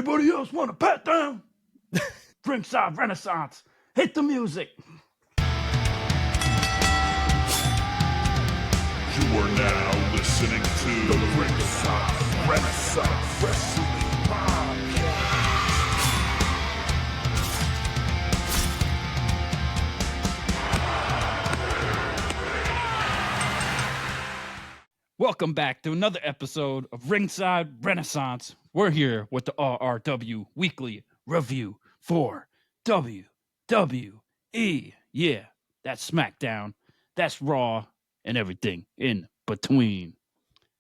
Anybody else want a pat down? Ringside Renaissance. Hit the music. You are now listening to the Ringside Renaissance Wrestling Podcast. Welcome back to another episode of Ringside Renaissance. We're here with the RRW Weekly Review for WWE. Yeah, that's SmackDown, that's Raw, and everything in between.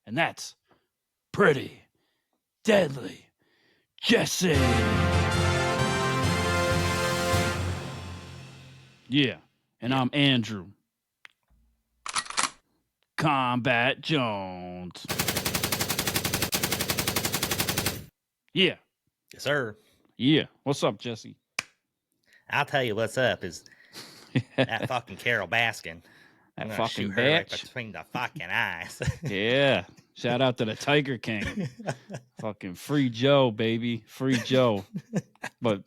And that's Pretty Deadly Jesse. Yeah, and I'm Andrew Kombat Jones. Yeah. Yes, sir. Yeah. What's up, Jesse? I'll tell you what's up is that fucking Carol Baskin. That I'm gonna fucking shoot her right bitch. between the fucking eyes. Yeah. Shout out to the Tiger King. Fucking free Joe, baby. Free Joe. But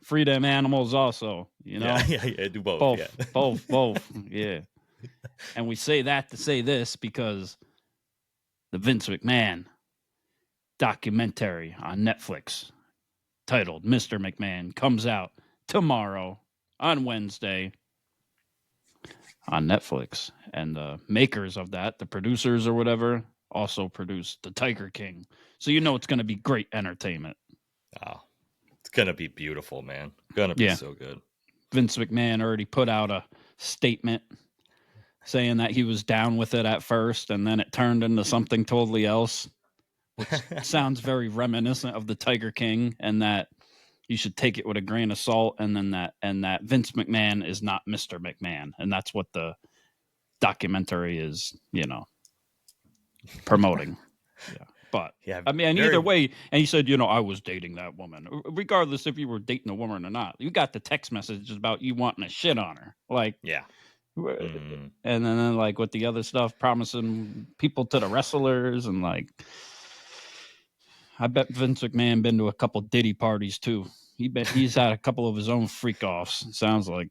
free them animals also, you know? Yeah, do both. Both. Yeah. And we say that to say this because the Vince McMahon documentary on Netflix titled Mr. McMahon comes out tomorrow on Wednesday on Netflix. And the makers of that, the producers or whatever, also produced The Tiger King. So you know it's going to be great entertainment. Oh, it's going to be beautiful, man. Going to be so good. Vince McMahon already put out a statement saying that he was down with it at first, and then it turned into something totally else, which sounds very reminiscent of the Tiger King, and that you should take it with a grain of salt, and that Vince McMahon is not Mr. McMahon, and that's what the documentary is, promoting. Yeah. But I mean, either way, and he said, I was dating that woman, regardless if you were dating a woman or not. You got the text messages about you wanting to shit on her, like, yeah. And then like with the other stuff, promising people to the wrestlers, and like, I bet Vince McMahon been to a couple Diddy parties too. He's had a couple of his own freak offs. Sounds like.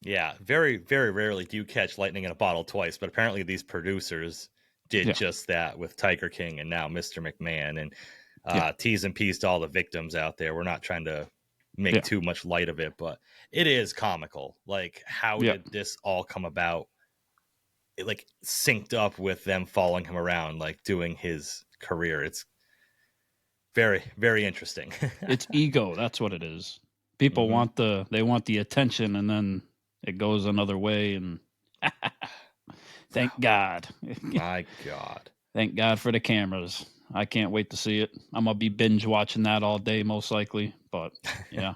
Yeah, very, very rarely do you catch lightning in a bottle twice, but apparently these producers did just that with Tiger King and now Mr. McMahon, and T's and P's to all the victims out there. We're not trying to make too much light of it, but it is comical. Like, how did this all come about? It like synced up with them following him around, like doing his career. It's very, very interesting. It's ego. That's what it is. People want the attention, and then it goes another way. And thank God. My God. Thank God for the cameras. I can't wait to see it. I'm going to be binge watching that all day, most likely. But, yeah.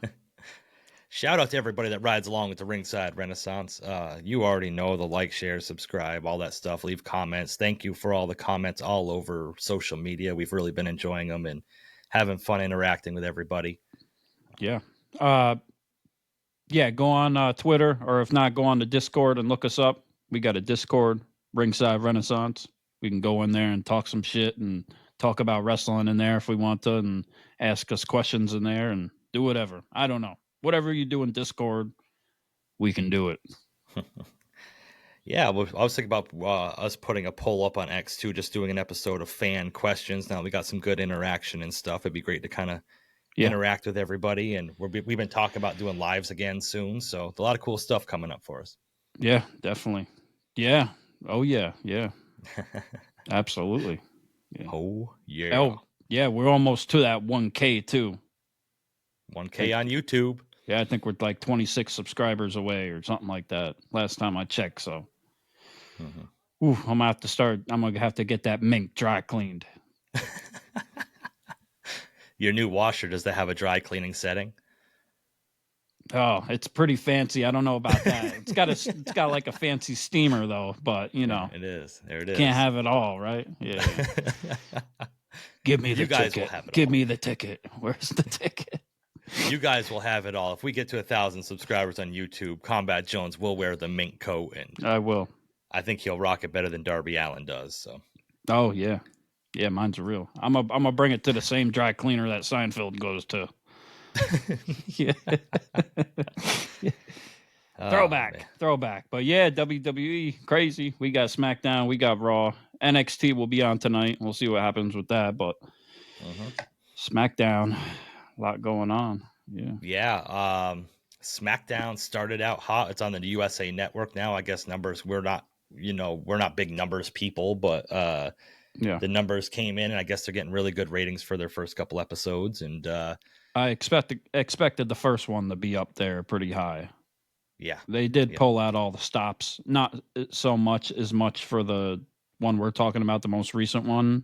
Shout out to everybody that rides along with the Ringside Renaissance. You already know the like, share, subscribe, all that stuff. Leave comments. Thank you for all the comments all over social media. We've really been enjoying them and having fun interacting with everybody. Yeah. Go on Twitter, or if not, go on to Discord and look us up. We got a Discord, Ringside Renaissance. We can go in there and talk some shit and talk about wrestling in there if we want to, and ask us questions in there and do whatever. I don't know. Whatever you do in Discord, we can do it. Yeah, well, I was thinking about us putting a poll up on X too, just doing an episode of fan questions. Now we got some good interaction and stuff. It'd be great to kind of interact with everybody. And we've been talking about doing lives again soon. So a lot of cool stuff coming up for us. Yeah, definitely. Yeah. Oh, yeah. Yeah. Absolutely. Yeah. Oh, yeah. Oh, yeah. We're almost to that 1K too. 1K on YouTube. Yeah, I think we're like 26 subscribers away or something like that. Last time I checked, so. I'm gonna have to get that mink dry cleaned. Your new washer, does that have a dry cleaning setting? Oh, it's pretty fancy. I don't know about that. It's got like a fancy steamer though, but it is. There it is. Can't have it all, right? Yeah. Give me the ticket. Will have it Give all. me the ticket. Where's the ticket? You guys will have it all. If we get to 1,000 subscribers on YouTube, Kombat Jones will wear the mink coat, and I will. I think he'll rock it better than Darby Allin does. So. Oh yeah. Yeah, mine's real. I'm gonna bring it to the same dry cleaner that Seinfeld goes to. Yeah. Throwback. But yeah, WWE crazy. We got SmackDown, we got Raw. NXT will be on tonight. We'll see what happens with that. But SmackDown, a lot going on. Yeah. Yeah. SmackDown started out hot. It's on the USA Network now. I guess numbers, we're not big numbers people, but Yeah. the numbers came in, and I guess they're getting really good ratings for their first couple episodes. And I expected the first one to be up there pretty high. yeah, They did pull out all the stops, not so much as much for the one we're talking about, the most recent one,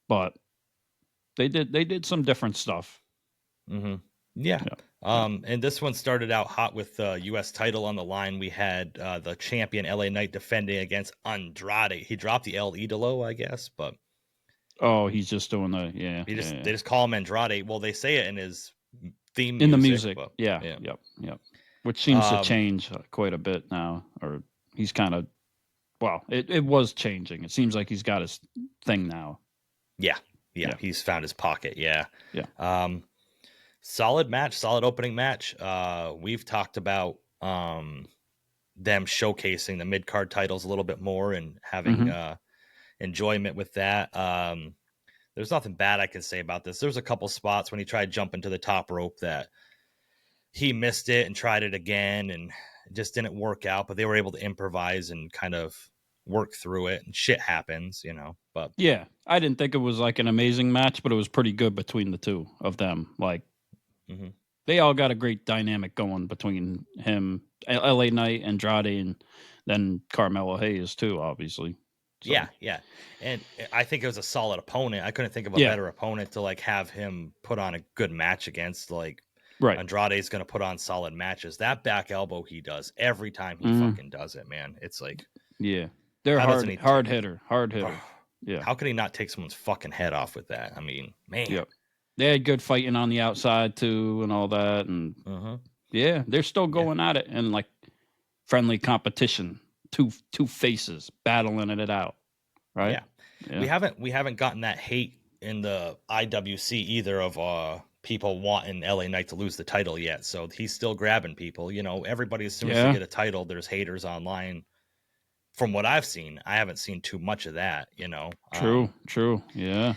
but they did some different stuff. Yeah. And this one started out hot with the U.S. title on the line. We had the champion LA Knight defending against Andrade. He dropped the L Idolo, I guess, but he's just doing the they just call him Andrade. Well, they say it in his theme in the music. music. But, Yep. Which seems to change quite a bit now, or he's kind of it was changing. It seems like he's got his thing now. Yeah. He's found his pocket. Yeah. Solid match, solid opening match. We've talked about them showcasing the mid-card titles a little bit more and having enjoyment with that. There's nothing bad I can say about this. There's a couple spots when he tried jumping to the top rope that he missed it and tried it again, and it just didn't work out, but they were able to improvise and kind of work through it, and shit happens, but yeah, I didn't think it was like an amazing match, but it was pretty good between the two of them. Like they all got a great dynamic going between him, LA Knight, Andrade, and then Carmelo Hayes too, obviously. So. Yeah. And I think it was a solid opponent. I couldn't think of a better opponent to like have him put on a good match against. Like Andrade's going to put on solid matches. That back elbow he does every time he fucking does it, man. It's like, they're hard hitter. Yeah. How can he not take someone's fucking head off with that? I mean, man. Yep. They had good fighting on the outside too, and all that, and they're still going at it and like friendly competition. Two faces battling it out, right? Yeah. We haven't gotten that hate in the IWC either of people wanting LA Knight to lose the title yet. So he's still grabbing people. Everybody, as soon as they get a title, there's haters online. From what I've seen, I haven't seen too much of that. True. Yeah.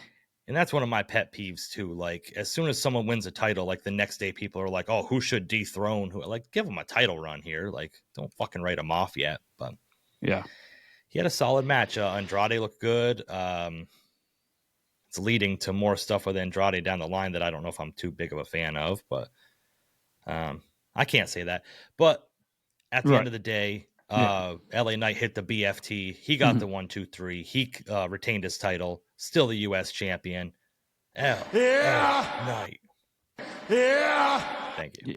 And that's one of my pet peeves too. Like as soon as someone wins a title, like the next day people are like, "Oh, who should dethrone who?" Like give them a title run here. Like don't fucking write them off yet. But yeah, he had a solid match. Andrade looked good. It's leading to more stuff with Andrade down the line that I don't know if I'm too big of a fan of, but I can't say that. But at the end of the day, LA Knight hit the BFT. He got the 1, 2, 3. He retained his title. Still the U.S. champion. Knight. Yeah. Thank you.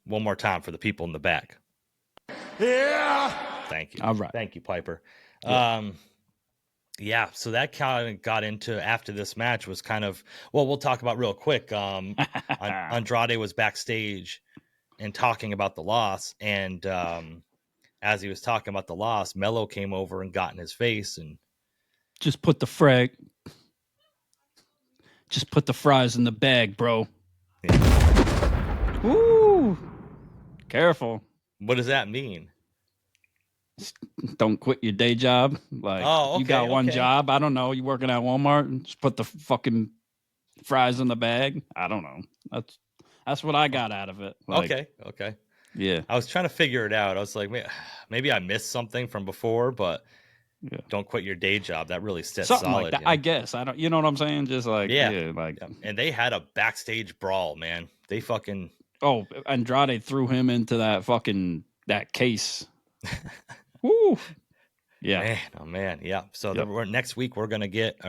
One more time for the people in the back. Yeah. Thank you. All right. Thank you, Piper. Yeah. So that kind of got into after this match was kind of, we'll talk about real quick. Andrade was backstage and talking about the loss. And as he was talking about the loss, Melo came over and got in his face and just put the fries in the bag, bro. Yeah. Woo! Careful. What does that mean? Don't quit your day job. Like, you got one job. I don't know. You working at Walmart and just put the fucking fries in the bag. I don't know. That's what I got out of it. Like, Okay. Yeah. I was trying to figure it out. I was like, maybe I missed something from before, but don't quit your day job. That really sits something solid. like that. I guess. I don't. You know what I'm saying? Just like And they had a backstage brawl, man. They fucking. Oh, Andrade threw him into that case. Woo! Yeah. Man. Yeah. So this week we're gonna get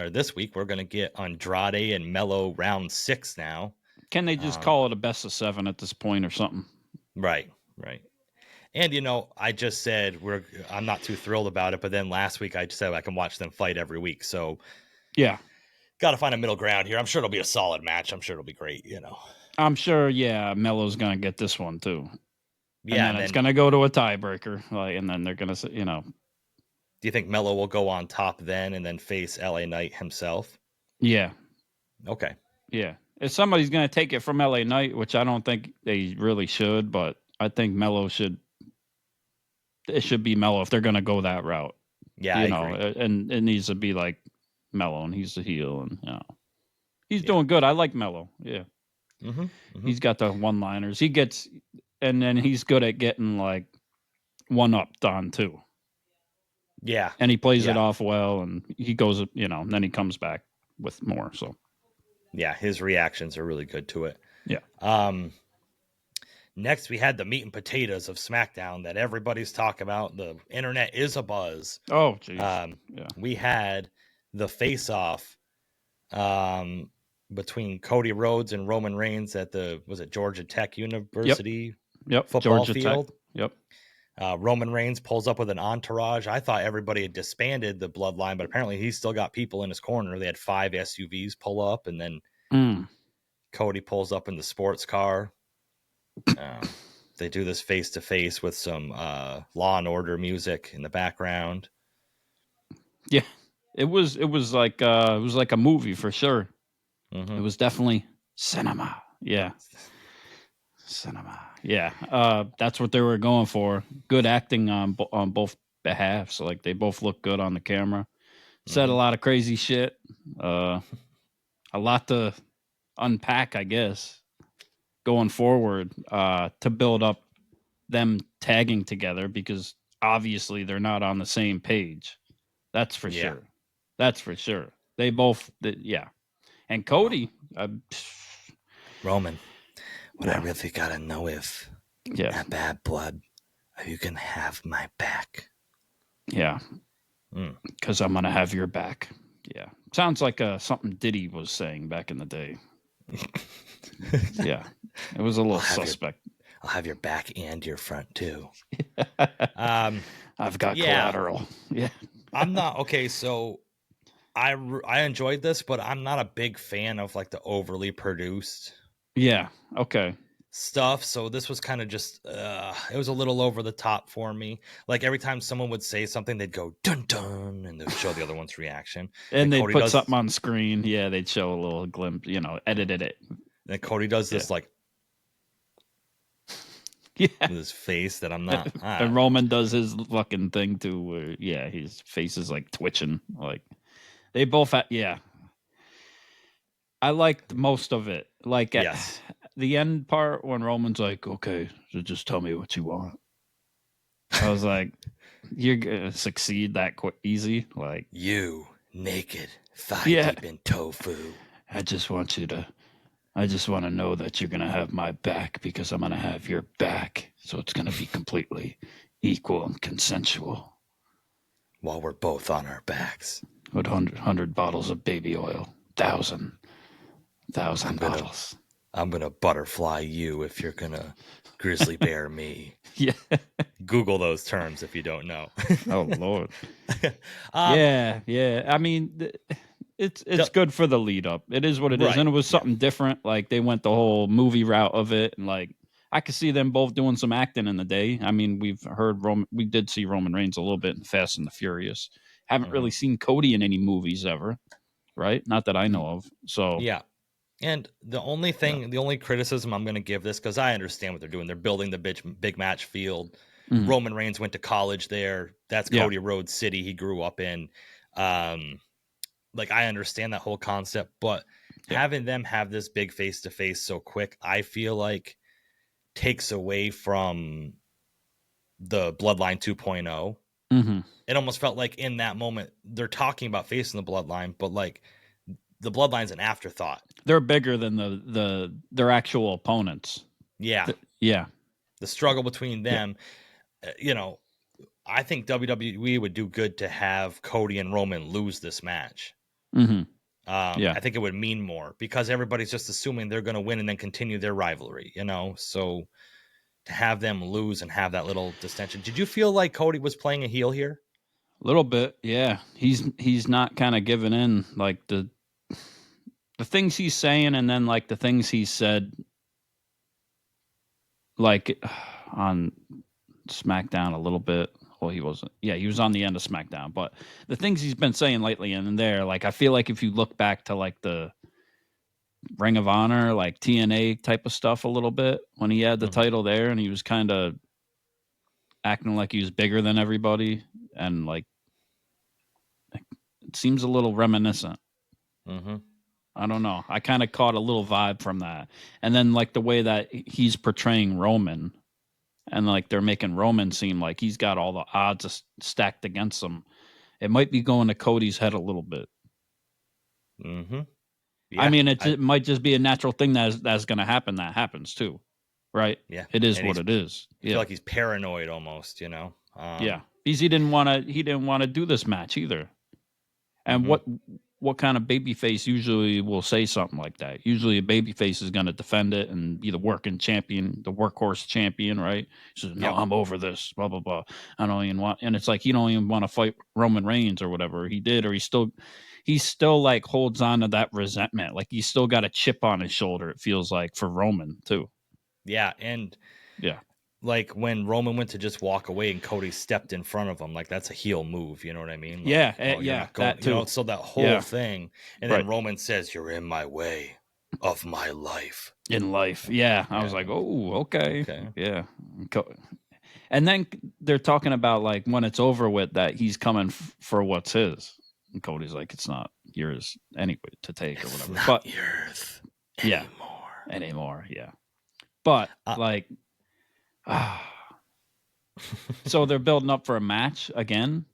Andrade and Melo round 6 now. Can they just call it a best of 7 at this point or something? Right. And I just said I'm not too thrilled about it, but then last week I just said I can watch them fight every week. So yeah, got to find a middle ground here. I'm sure it'll be a solid match. I'm sure it'll be great. I'm sure. Yeah, Melo's gonna get this one too. Yeah, and then it's going to go to a tiebreaker, and then they're going to, Do you think Melo will go on top then and then face LA Knight himself? Yeah. Okay. Yeah. If somebody's going to take it from LA Knight, which I don't think they really should, but I think it should be Melo if they're going to go that route. Yeah, I agree. And it needs to be like Melo, and he's the heel, and he's doing good. I like Melo. Yeah. Mm-hmm. Mm-hmm. He's got the one-liners. And then he's good at getting like one-upped on too. Yeah. And he plays it off well, and he goes, and then he comes back with more. So, yeah, his reactions are really good to it. Yeah. Next, we had the meat and potatoes of SmackDown that everybody's talking about. The internet is abuzz. Oh, geez. Yeah. We had the face-off between Cody Rhodes and Roman Reigns at Georgia Tech University football Georgia field. Tech. Yep. Roman Reigns pulls up with an entourage. I thought everybody had disbanded the Bloodline, but apparently he's still got people in his corner. They had 5 SUVs pull up, and then Cody pulls up in the sports car. They do this face-to-face with some Law and Order music in the background. Yeah, it was like a movie for sure. Mm-hmm. It was definitely cinema. Yeah. Cinema. Yeah. That's what they were going for. Good acting on both behalves. Like they both look good on the camera. Said a lot of crazy shit. A lot to unpack, I guess, going forward to build up them tagging together, because obviously they're not on the same page. That's for sure. That's for sure. They both, and Cody, Roman, what I really gotta know if that bad blood, are you gonna have my back? Yeah, because I'm gonna have your back. Yeah, sounds like something Diddy was saying back in the day. Yeah, it was a little suspect. I'll have your back and your front too. I've got collateral. Yeah, I'm not okay. So I enjoyed this, but I'm not a big fan of like the overly produced. Yeah. Okay. Stuff. So this was kind of just it was a little over the top for me. Like every time someone would say something, they'd go dun dun, and they'd show the other one's reaction. And they'd put something on screen. Yeah, they'd show a little glimpse. Edited it. And Cody does this like. Yeah, with his face that I'm not. And Roman does his fucking thing too. Where, his face is like twitching. Like they both had. Yeah, I liked most of it. Like the end part when Roman's like, "Okay, so just tell me what you want." I was like, "You're gonna succeed that easy?" Like you naked, thigh deep in tofu. I just want to know that you're going to have my back, because I'm going to have your back. So it's going to be completely equal and consensual. While we're both on our backs. With 100 bottles of baby oil. 1,000 bottles. I'm going to butterfly you if you're going to grizzly bear me. Yeah. Google those terms if you don't know. Oh, Lord. Yeah. I mean... It's good for the lead up. It is what it is. And it was something different. Like they went the whole movie route of it. And like, I could see them both doing some acting in the day. I mean, we did see Roman Reigns a little bit in Fast and the Furious. Haven't really seen Cody in any movies ever. Right. Not that I know of. So yeah. And the only criticism I'm going to give this, because I understand what they're doing. They're building the big match field. Mm-hmm. Roman Reigns went to college there. That's Cody Rhodes City he grew up in. Like, I understand that whole concept, but having them have this big face-to-face so quick, I feel like takes away from the Bloodline 2.0. Mm-hmm. It almost felt like in that moment, they're talking about facing the Bloodline, but like the Bloodline's an afterthought. They're bigger than their actual opponents. Yeah. The struggle between them, I think WWE would do good to have Cody and Roman lose this match. Mm-hmm. I think it would mean more, because everybody's just assuming they're going to win and then continue their rivalry, so to have them lose and have that little distension. Did you feel like Cody was playing a heel here? A little bit. Yeah. He's not kind of giving in, like the things he's saying. And then like the things he said, like on SmackDown a little bit. Well, he wasn't. Yeah, he was on the end of SmackDown. But the things he's been saying lately and there, like, I feel like if you look back to, like, the Ring of Honor, like TNA type of stuff a little bit, when he had the title there and he was kind of acting like he was bigger than everybody, and, like, it seems a little reminiscent. I don't know. I kind of caught a little vibe from that. And then, like, the way that he's portraying Roman, and, like, they're making Roman seem like he's got all the odds stacked against him. It might be going to Cody's head a little bit. Yeah, I mean, it might just be a natural thing that's going to happen. That happens too, right? Yeah, it is what it is. I feel like he's paranoid almost, you know. Yeah, because he didn't want to do this match either. And what kind of babyface usually will say something like that? Usually a babyface is going to defend it and be the working champion, the workhorse champion, right? He says, no, I'm over this, blah, blah, blah. I don't even want, and it's like, he don't even want to fight Roman Reigns or whatever he did, or he still like holds on to that resentment. Like, he's still got a chip on his shoulder, it feels like, for Roman too. Yeah. And like when Roman went to just walk away and Cody stepped in front of him, like, that's a heel move. You know what I mean? Like, that too. You know, so that whole thing. And then Roman says, you're in my way of my life. In life. Yeah. I was like, oh, okay. Yeah. And then they're talking about, like, when it's over with, that he's coming for what's his. And Cody's like, it's not yours anyway to take or whatever. But yours anymore. Yeah. But like, so they're building up for a match again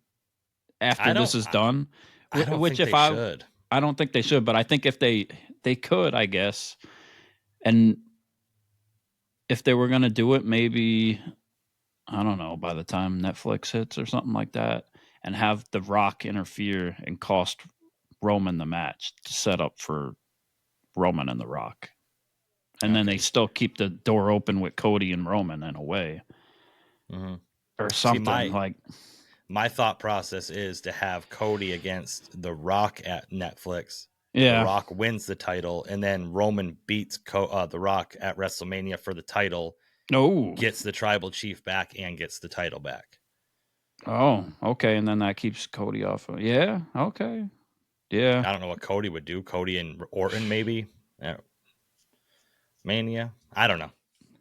after this is done. I don't think they should, but I think if they could, I guess. And if they were going to do it, maybe, I don't know, by the time Netflix hits or something like that, and have The Rock interfere and cost Roman the match to set up for Roman and The Rock. And then they still keep the door open with Cody and Roman in a way. Or something. My thought process is to have Cody against The Rock at Netflix. Yeah. The Rock wins the title, and then Roman beats The Rock at WrestleMania for the title. Gets the tribal chief back and gets the title back. Oh, okay. And then that keeps Cody off. Yeah. Okay. Yeah. I don't know what Cody would do. Cody and Orton, maybe. Mania. I don't know.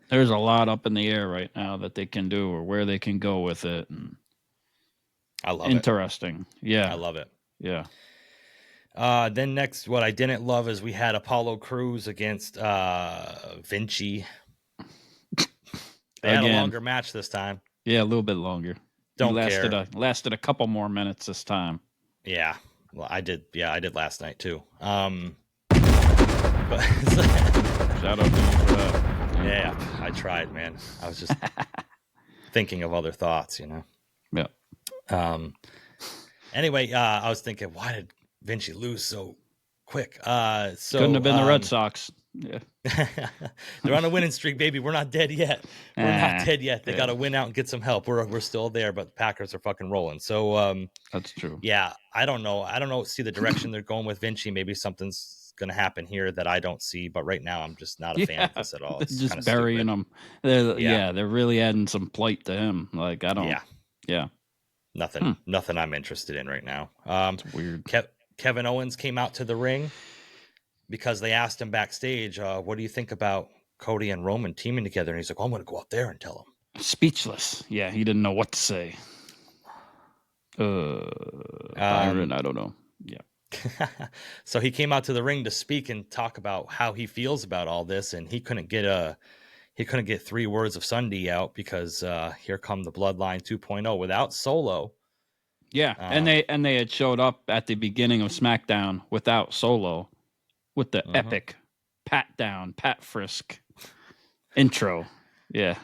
There's a lot up in the air right now that they can do, or where they can go with it. And I love it. Interesting. Yeah. I love it. Yeah. Then next, what I didn't love is we had Apollo Crews against Vinci. They had a longer match this time. Yeah, a little bit longer. Lasted a couple more minutes this time. Yeah. Well, I did. Yeah, I did last night too. But shout out to you for that. Yeah, I tried, man. I was just thinking of other thoughts, you know. Yeah. Anyway, I was thinking, why did Vinci lose so quick? So couldn't have been the Red Sox. Yeah. They're on a winning streak, baby. We're not dead yet. We're not dead yet. They got to win out and get some help. We're still there, but the Packers are fucking rolling. So that's true. Yeah, I don't know. See the direction they're going with Vinci. Maybe something's going to happen here that I don't see. But right now, I'm just not a fan of this at all. It's just burying him. They're really adding some plight to him. Like, I don't. Yeah. Nothing I'm interested in right now. It's weird. Kevin Owens came out to the ring because they asked him backstage, what do you think about Cody and Roman teaming together? And he's like, I'm going to go out there and tell him. Speechless. Yeah, he didn't know what to say. Byron, I don't know. Yeah. So he came out to the ring to speak and talk about how he feels about all this, and he couldn't get 3 words of Sunday out because here come the Bloodline 2.0 without Solo. Yeah, and they had showed up at the beginning of SmackDown without Solo, with the epic Pat Frisk intro. Yeah.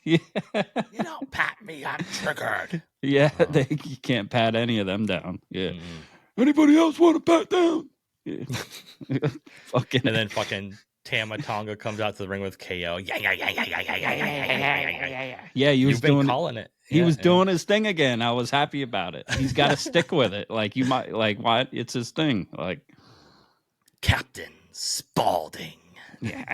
Yeah. You don't pat me, I'm triggered. Yeah, you can't pat any of them down. Yeah. Anybody else want to pat down? Yeah. And then fucking Tama Tonga comes out to the ring with KO. Yeah, You've been calling it. He was doing his thing again. I was happy about it. He's got to stick with it. Like, you might, like, what? It's his thing. Like, Captain Spaulding. Yeah.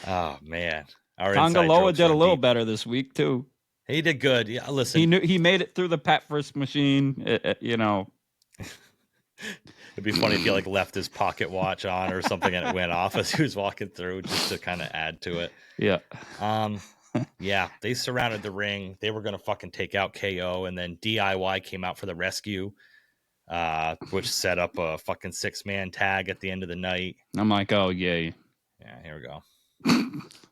Oh man, our Tonga inside Loa jokes did a run little deep. better this week too. He did good. Yeah, listen, He made it through the Pat Frisk machine. it'd be funny if he like left his pocket watch on or something and it went off as he was walking through, just to kind of add to it. Yeah. Yeah, they surrounded the ring. They were gonna fucking take out KO, and then DIY came out for the rescue, which set up a fucking 6-man tag at the end of the night. I'm like, oh yay. Yeah, here we go.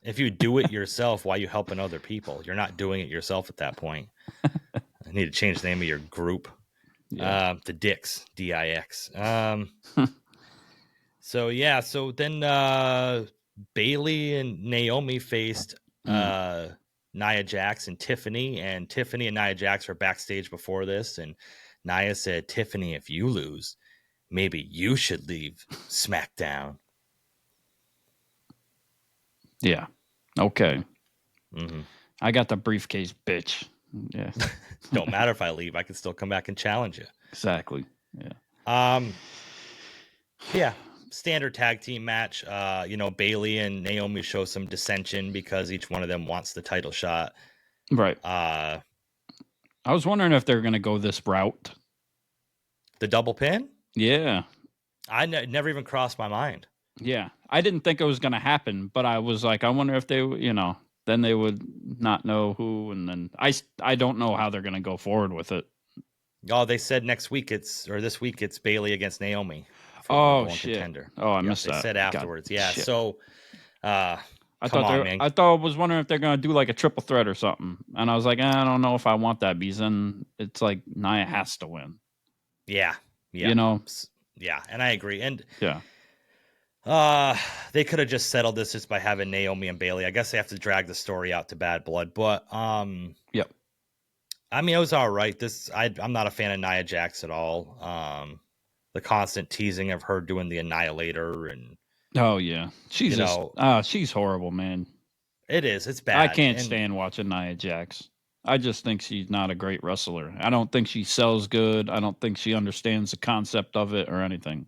If you do it yourself, why are you helping other people? You're not doing it yourself at that point. I need to change the name of your group. Yeah. The Dicks, DIX. So then Bailey and Naomi faced Nia Jax and Tiffany, and Nia Jax were backstage before this, and Nia said, "Tiffany, if you lose, maybe you should leave SmackDown." Yeah. Okay. Mm-hmm. I got the briefcase, bitch. Yeah. Don't matter if I leave, I can still come back and challenge you. Exactly. Yeah. Yeah. Standard tag team match. Bailey and Naomi show some dissension because each one of them wants the title shot. Right. I was wondering if they're going to go this route. The double pin? Yeah. Never even crossed my mind. Yeah. I didn't think it was going to happen, but I was like, I wonder if they, then they would not know who. And then I don't know how they're going to go forward with it. Oh, they said this week it's Bailey against Naomi. Oh, shit. Contender. Oh, I missed that. They said afterwards. Yeah. Shit. So, I was wondering if they're going to do like a triple threat or something. And I was like, I don't know if I want that, because then it's like Nia has to win. Yeah. Yeah. Yeah. And I agree. And yeah. They could have just settled this just by having Naomi and Bailey. I guess they have to drag the story out to Bad Blood, but yep. I mean, it was all right. I'm not a fan of Nia Jax at all. The constant teasing of her doing the Annihilator and oh yeah, she's she's horrible, man. It is. It's bad. I can't stand watching Nia Jax. I just think she's not a great wrestler. I don't think she sells good. I don't think she understands the concept of it or anything.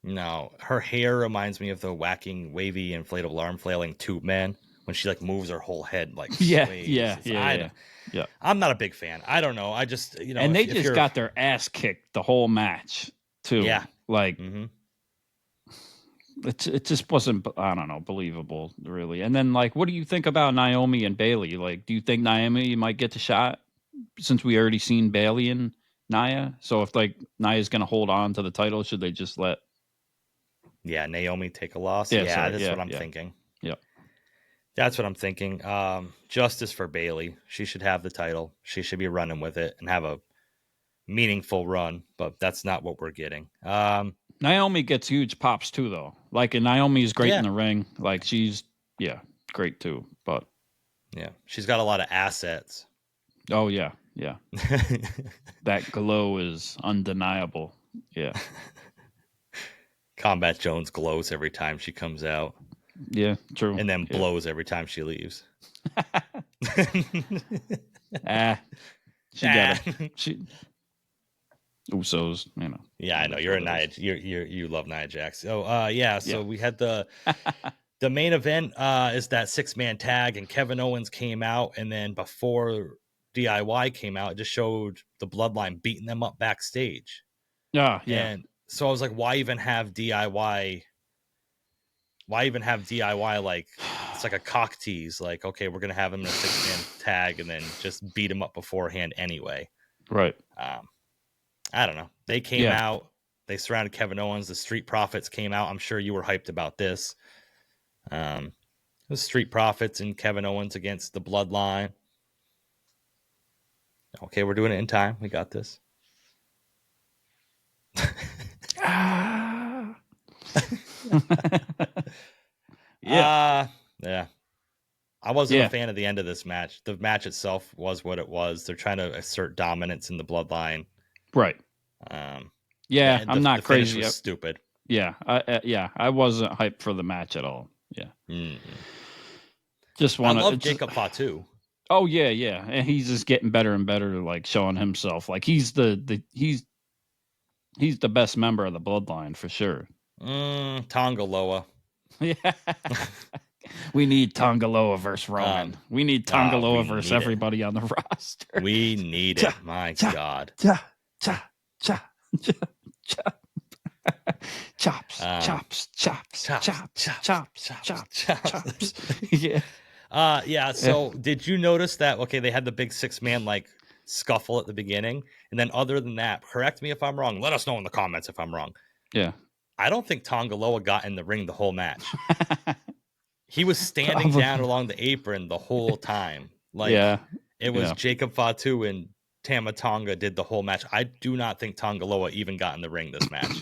No, her hair reminds me of the whacking, wavy, inflatable arm flailing tube man when she like moves her whole head like sways. Yeah. I'm not a big fan. I don't know. I just and they just got their ass kicked the whole match too. Yeah, like it just wasn't, I don't know, believable really. And then like, what do you think about Naomi and Bailey? Like, do you think Naomi might get the shot since we already seen Bailey and Nia? So if like Nia's going to hold on to the title, should they just let? Yeah, Naomi take a loss. Yeah, that's what I'm thinking. Yeah, that's what I'm thinking. Justice for Bailey. She should have the title. She should be running with it and have a meaningful run. But that's not what we're getting. Naomi gets huge pops too, though. Like, and Naomi is great in the ring. Like, she's great too. But yeah, she's got a lot of assets. Oh yeah. That glow is undeniable. Yeah. Combat Jones glows every time she comes out. Yeah, true. And then blows every time she leaves. She got it. She Usos, Yeah, I know you're a Nia. You love Nia Jax. So we had the main event is that 6-man tag, and Kevin Owens came out, and then before DIY came out, it just showed the Bloodline beating them up backstage. Yeah. And so I was like, why even have DIY? Why even have DIY? Like, it's like a cock tease. Like, okay, we're going to have him in a 6-man tag and then just beat him up beforehand anyway. Right. I don't know. They came out. They surrounded Kevin Owens. The Street Profits came out. I'm sure you were hyped about this. The Street Profits and Kevin Owens against the Bloodline. Okay, we're doing it in time. We got this. Yeah. I wasn't a fan of the end of this match. The match itself was what it was. They're trying to assert dominance in the Bloodline. Right. I'm not crazy. Was stupid. Yeah. I wasn't hyped for the match at all. Yeah. Mm-hmm. Just want to. I love Jacob Fatu. Oh yeah, and he's just getting better and better, like showing himself. Like he's He's the best member of the Bloodline for sure. Tonga Loa. Yeah. We need Tonga Loa versus Roman. We need Tonga Loa versus everybody on the roster. We need it. My God. Chops. Yeah. Yeah. So did you notice that? Okay, they had the big 6-man like scuffle at the beginning, and then other than that, correct me if I'm wrong. Let us know in the comments if I'm wrong. Yeah. I don't think Tonga Loa got in the ring the whole match. He was standing down along the apron the whole time. Like it was Jacob Fatu and Tama Tonga did the whole match. I do not think Tonga Loa even got in the ring this match.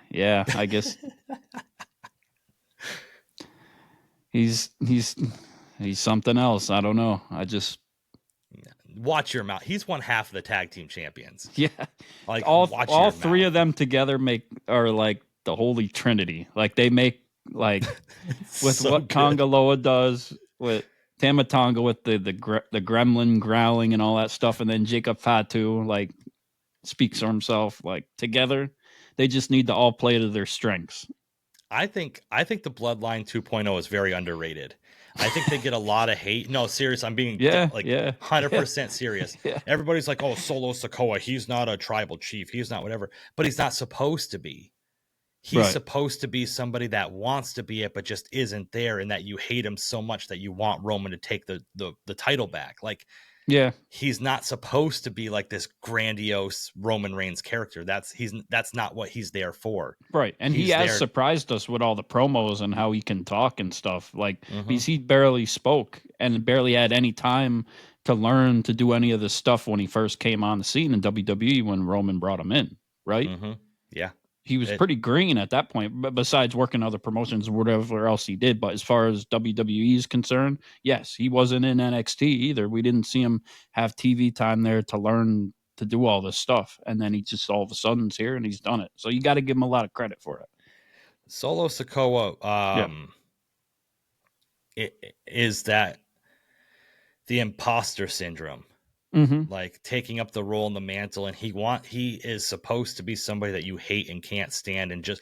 Yeah, I guess he's something else. I don't know. I just watch your mouth. He's one half of the tag team champions. Yeah, like all three of them together are like the holy trinity. Like they make like with so what Tonga Loa does with Tama Tonga with the gremlin growling and all that stuff, and then Jacob Fatu like speaks for himself. Like together, they just need to all play to their strengths. I think the Bloodline 2.0 is very underrated. I think they get a lot of hate. No, serious. I'm being 100% serious. Yeah. Everybody's like, oh, Solo Sikoa, he's not a tribal chief. He's not whatever. But he's not supposed to be. He's supposed to be somebody that wants to be it, but just isn't there, and that you hate him so much that you want Roman to take the title back. Like, he's not supposed to be like this grandiose Roman Reigns character. That's not what he's there for. Right. And he has surprised us with all the promos and how he can talk and stuff. Like, because he barely spoke and barely had any time to learn to do any of this stuff when he first came on the scene in WWE when Roman brought him in. Right. Yeah. He was pretty green at that point, but besides working other promotions or whatever else he did. But as far as WWE is concerned, yes, he wasn't in NXT either. We didn't see him have TV time there to learn to do all this stuff. And then he just all of a sudden is here and he's done it. So you got to give him a lot of credit for it. Solo Sikoa is that the imposter syndrome. Like taking up the role in the mantle, and he is supposed to be somebody that you hate and can't stand, and just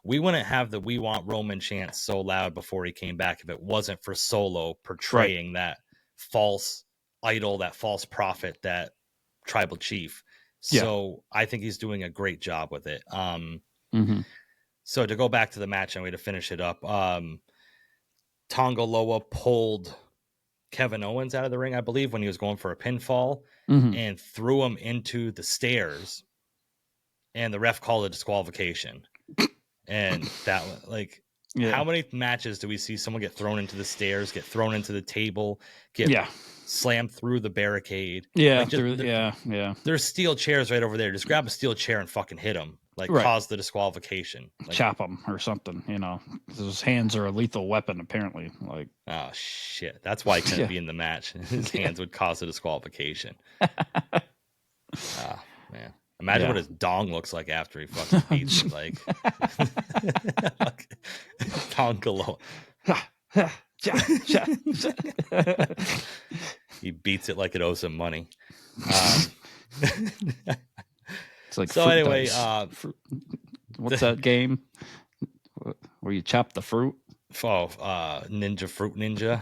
we wouldn't have the "We Want Roman" chant so loud before he came back if it wasn't for Solo portraying that false idol, that false prophet, that tribal chief. So I think he's doing a great job with it. So to go back to the match and way to finish it up, Tonga Loa pulled Kevin Owens out of the ring, I believe, when he was going for a pinfall, and threw him into the stairs, and the ref called a disqualification. And that, like, how many matches do we see someone get thrown into the stairs, get thrown into the table, get slammed through the barricade? There's steel chairs right over there. Just grab a steel chair and fucking hit him. Like, cause the disqualification. Like, chop him or something, you know. His hands are a lethal weapon, apparently. Like, oh, shit. That's why he couldn't be in the match. His hands would cause a disqualification. Man. Imagine what his dong looks like after he fucking beats it. Like, dong galore. He beats it like it owes him money. It's like so anyway, what's that game where you chop the fruit? Ninja Fruit Ninja.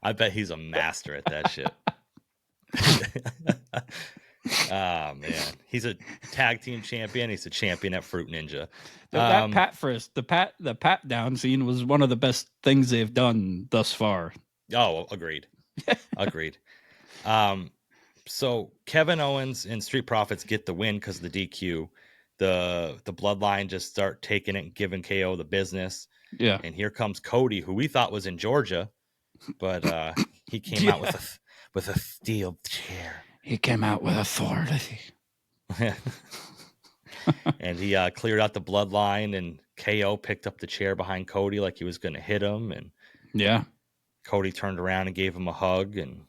I bet he's a master at that shit. Man, he's a tag team champion. He's a champion at Fruit Ninja. That the pat down scene was one of the best things they've done thus far. Oh, agreed. So Kevin Owens and Street Profits get the win because of the DQ. The Bloodline just start taking it and giving KO the business. Yeah. And here comes Cody, who we thought was in Georgia, but he came out with a steel chair. He came out with authority. And he cleared out the Bloodline, and KO picked up the chair behind Cody like he was going to hit him. And Cody turned around and gave him a hug, and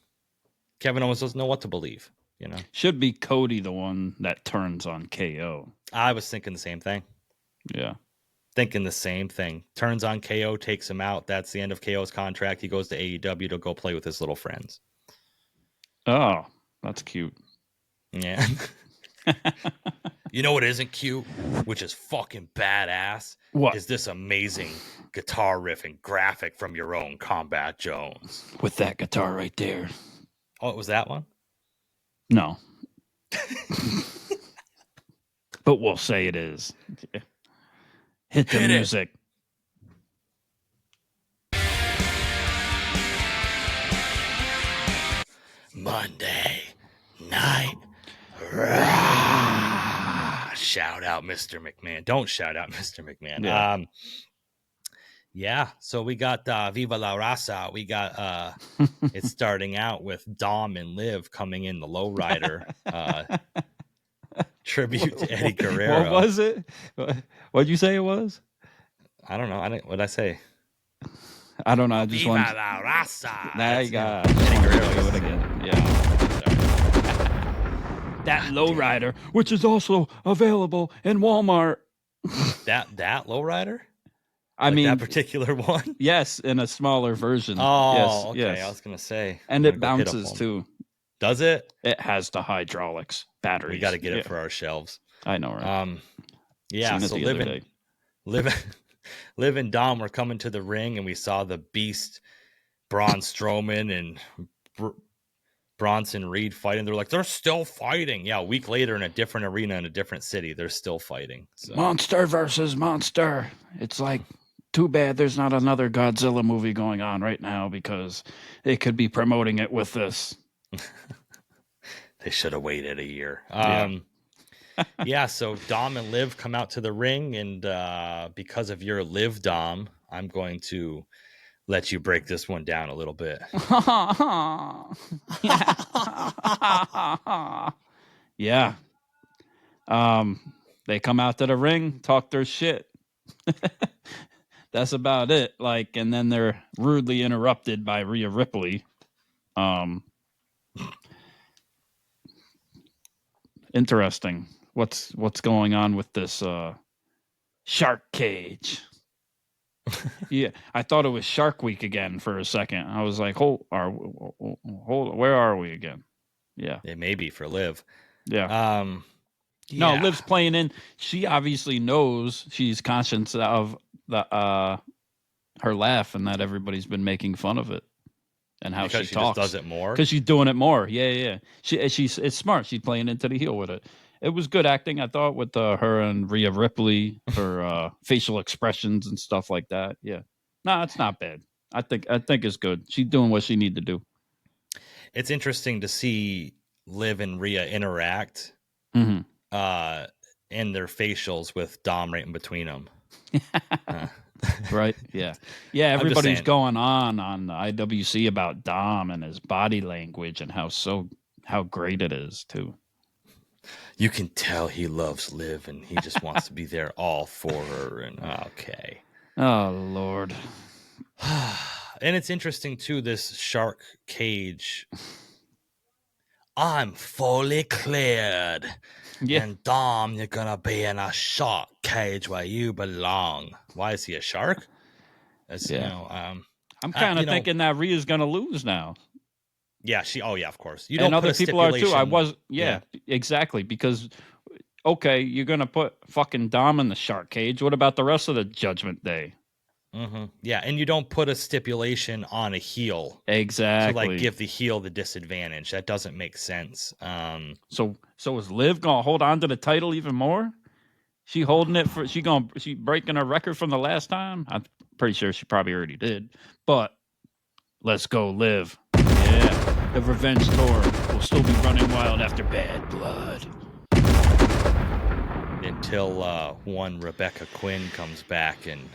Kevin Owens doesn't know what to believe, you know. Should be Cody the one that turns on KO. I was thinking the same thing. Yeah. Thinking the same thing. Turns on KO, takes him out. That's the end of KO's contract. He goes to AEW to go play with his little friends. Oh, that's cute. Yeah. You know what isn't cute, which is fucking badass? What? Is this amazing guitar riff and graphic from your own Combat Jones? With that guitar right there. Oh, it was that one? No. But we'll say it is. Hit the music. Monday Night Raw. Shout out Mr. McMahon. Don't shout out Mr. McMahon. Yeah. So we got Viva la Raza. We got it's starting out with Dom and Liv coming in the lowrider. Tribute to Eddie Guerrero. What was it? What'd you say it was? I don't know. What'd I say? I don't know. I just want. Viva la Raza. Now you got Eddie Guerrero. do it again. Yeah. That lowrider, which is also available in Walmart. That lowrider? I mean, that particular one? Yes, in a smaller version. Oh, yes, okay. yes. I was gonna say, and it bounces too. Does it? It has the hydraulics batteries. We got to get it for our shelves. I know, right? Yeah. So Liv and Dom were coming to the ring, and we saw the Beast, Braun Strowman, and Bronson Reed fighting. They're like, they're still fighting. Yeah, a week later in a different arena in a different city, they're still fighting. So. Monster versus monster. It's like, too bad there's not another Godzilla movie going on right now because they could be promoting it with this. They should have waited a year. Yeah. So Dom and Liv come out to the ring, and because of your Liv, Dom, I'm going to let you break this one down a little bit. Yeah. They come out to the ring, talk their shit. That's about it. Like, and then they're rudely interrupted by Rhea Ripley. Interesting. What's going on with this shark cage? Yeah, I thought it was Shark Week again for a second. I was like, hold, where are we again? Yeah, It may be for Liv. yeah. No, Liv's playing in. She obviously knows, she's conscious of the her laugh and that everybody's been making fun of it and how because she just talks. does it more. Because she's doing it more. Yeah. It's smart. She's playing into the heel with it. It was good acting, I thought, with her and Rhea Ripley, her facial expressions and stuff like that. Yeah, no, it's not bad. I think it's good. She's doing what she need to do. It's interesting to see Liv and Rhea interact. Mm-hmm. And their facials with Dom right in between them. Right? Yeah. Everybody's going on the IWC about Dom and his body language and how great it is too. You can tell he loves Liv and he just wants to be there all for her. And okay. Oh Lord. And it's interesting too. This shark cage. I'm fully cleared. Yeah. And Dom, you're gonna be in a shark cage where you belong. Why is he a shark? I'm kind of thinking that Rhea's gonna lose now. Yeah, of course. You and don't other put a people are too. stipulation- Exactly, because okay, you're gonna put fucking Dom in the shark cage. What about the rest of the Judgment Day? Mm-hmm. Yeah, and you don't put a stipulation on a heel. Exactly. To like give the heel the disadvantage. That doesn't make sense. So is Liv gonna hold on to the title even more? She holding it for she breaking her record from the last time? I'm pretty sure she probably already did. But let's go, Liv. Yeah. The revenge tour will still be running wild after Bad Blood. Until one Rebecca Quinn comes back and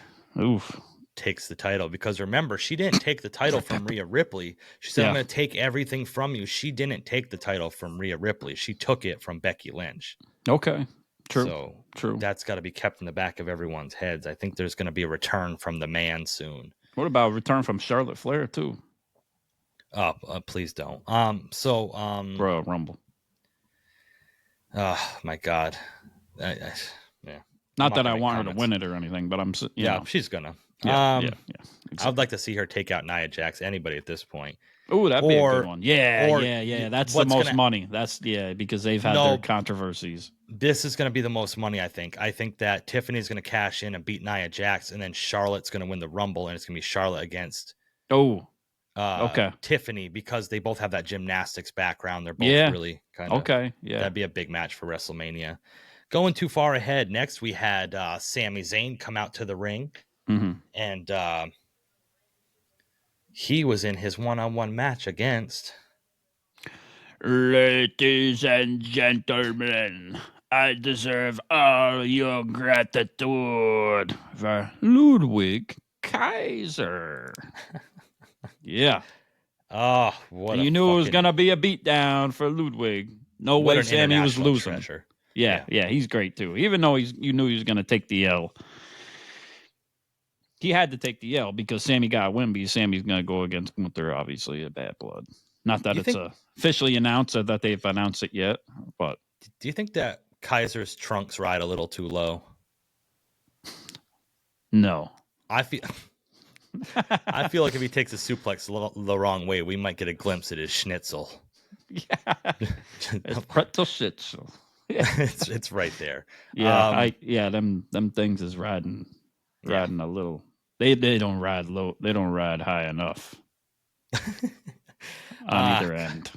takes the title. Because remember, she didn't take the title from Rhea Ripley. She said, I'm going to take everything from you. She didn't take the title from Rhea Ripley. She took it from Becky Lynch. Okay. True. So True. That's got to be kept in the back of everyone's heads. I think there's going to be a return from the man soon. What about a return from Charlotte Flair too? Please don't. Bro, Rumble. Oh my God. Yeah. Not that I want her to win it or anything, but I'm. You know. She's gonna. Yeah, exactly. I would like to see her take out Nia Jax. Anybody at this point. Oh, that'd be a Or- good one. Yeah, or yeah. That's the what's most gonna- money. That's because they've had No. their controversies. This is going to be the most money, I think. I think that Tiffany's going to cash in and beat Nia Jax, and then Charlotte's going to win the Rumble, and it's going to be Charlotte against Oh, okay. Tiffany, because they both have that gymnastics background. They're both Yeah. really kind of Okay, yeah. That'd be a big match for WrestleMania. Going too far ahead, next we had Sami Zayn come out to the ring, Mm-hmm. and he was in his one-on-one match against. Ladies and gentlemen, I deserve all your gratitude for Ludwig Kaiser. Yeah. Oh, what You knew it was going to be a beatdown for Ludwig. No what way an Sammy was international losing. treasure. Yeah, he's great too. Even though you knew he was going to take the L. He had to take the L because Sammy got a win, because Sammy's going to go against Gunther, obviously, a bad blood. Not that it's officially announced or that they've announced it yet, but... Do you think that Kaiser's trunks ride a little too low? No. I feel like if he takes a suplex the wrong way, we might get a glimpse at his schnitzel. Yeah. It's pretzel schnitzel. it's right there. Yeah, them things is riding a little. They don't ride low. They don't ride high enough on either end.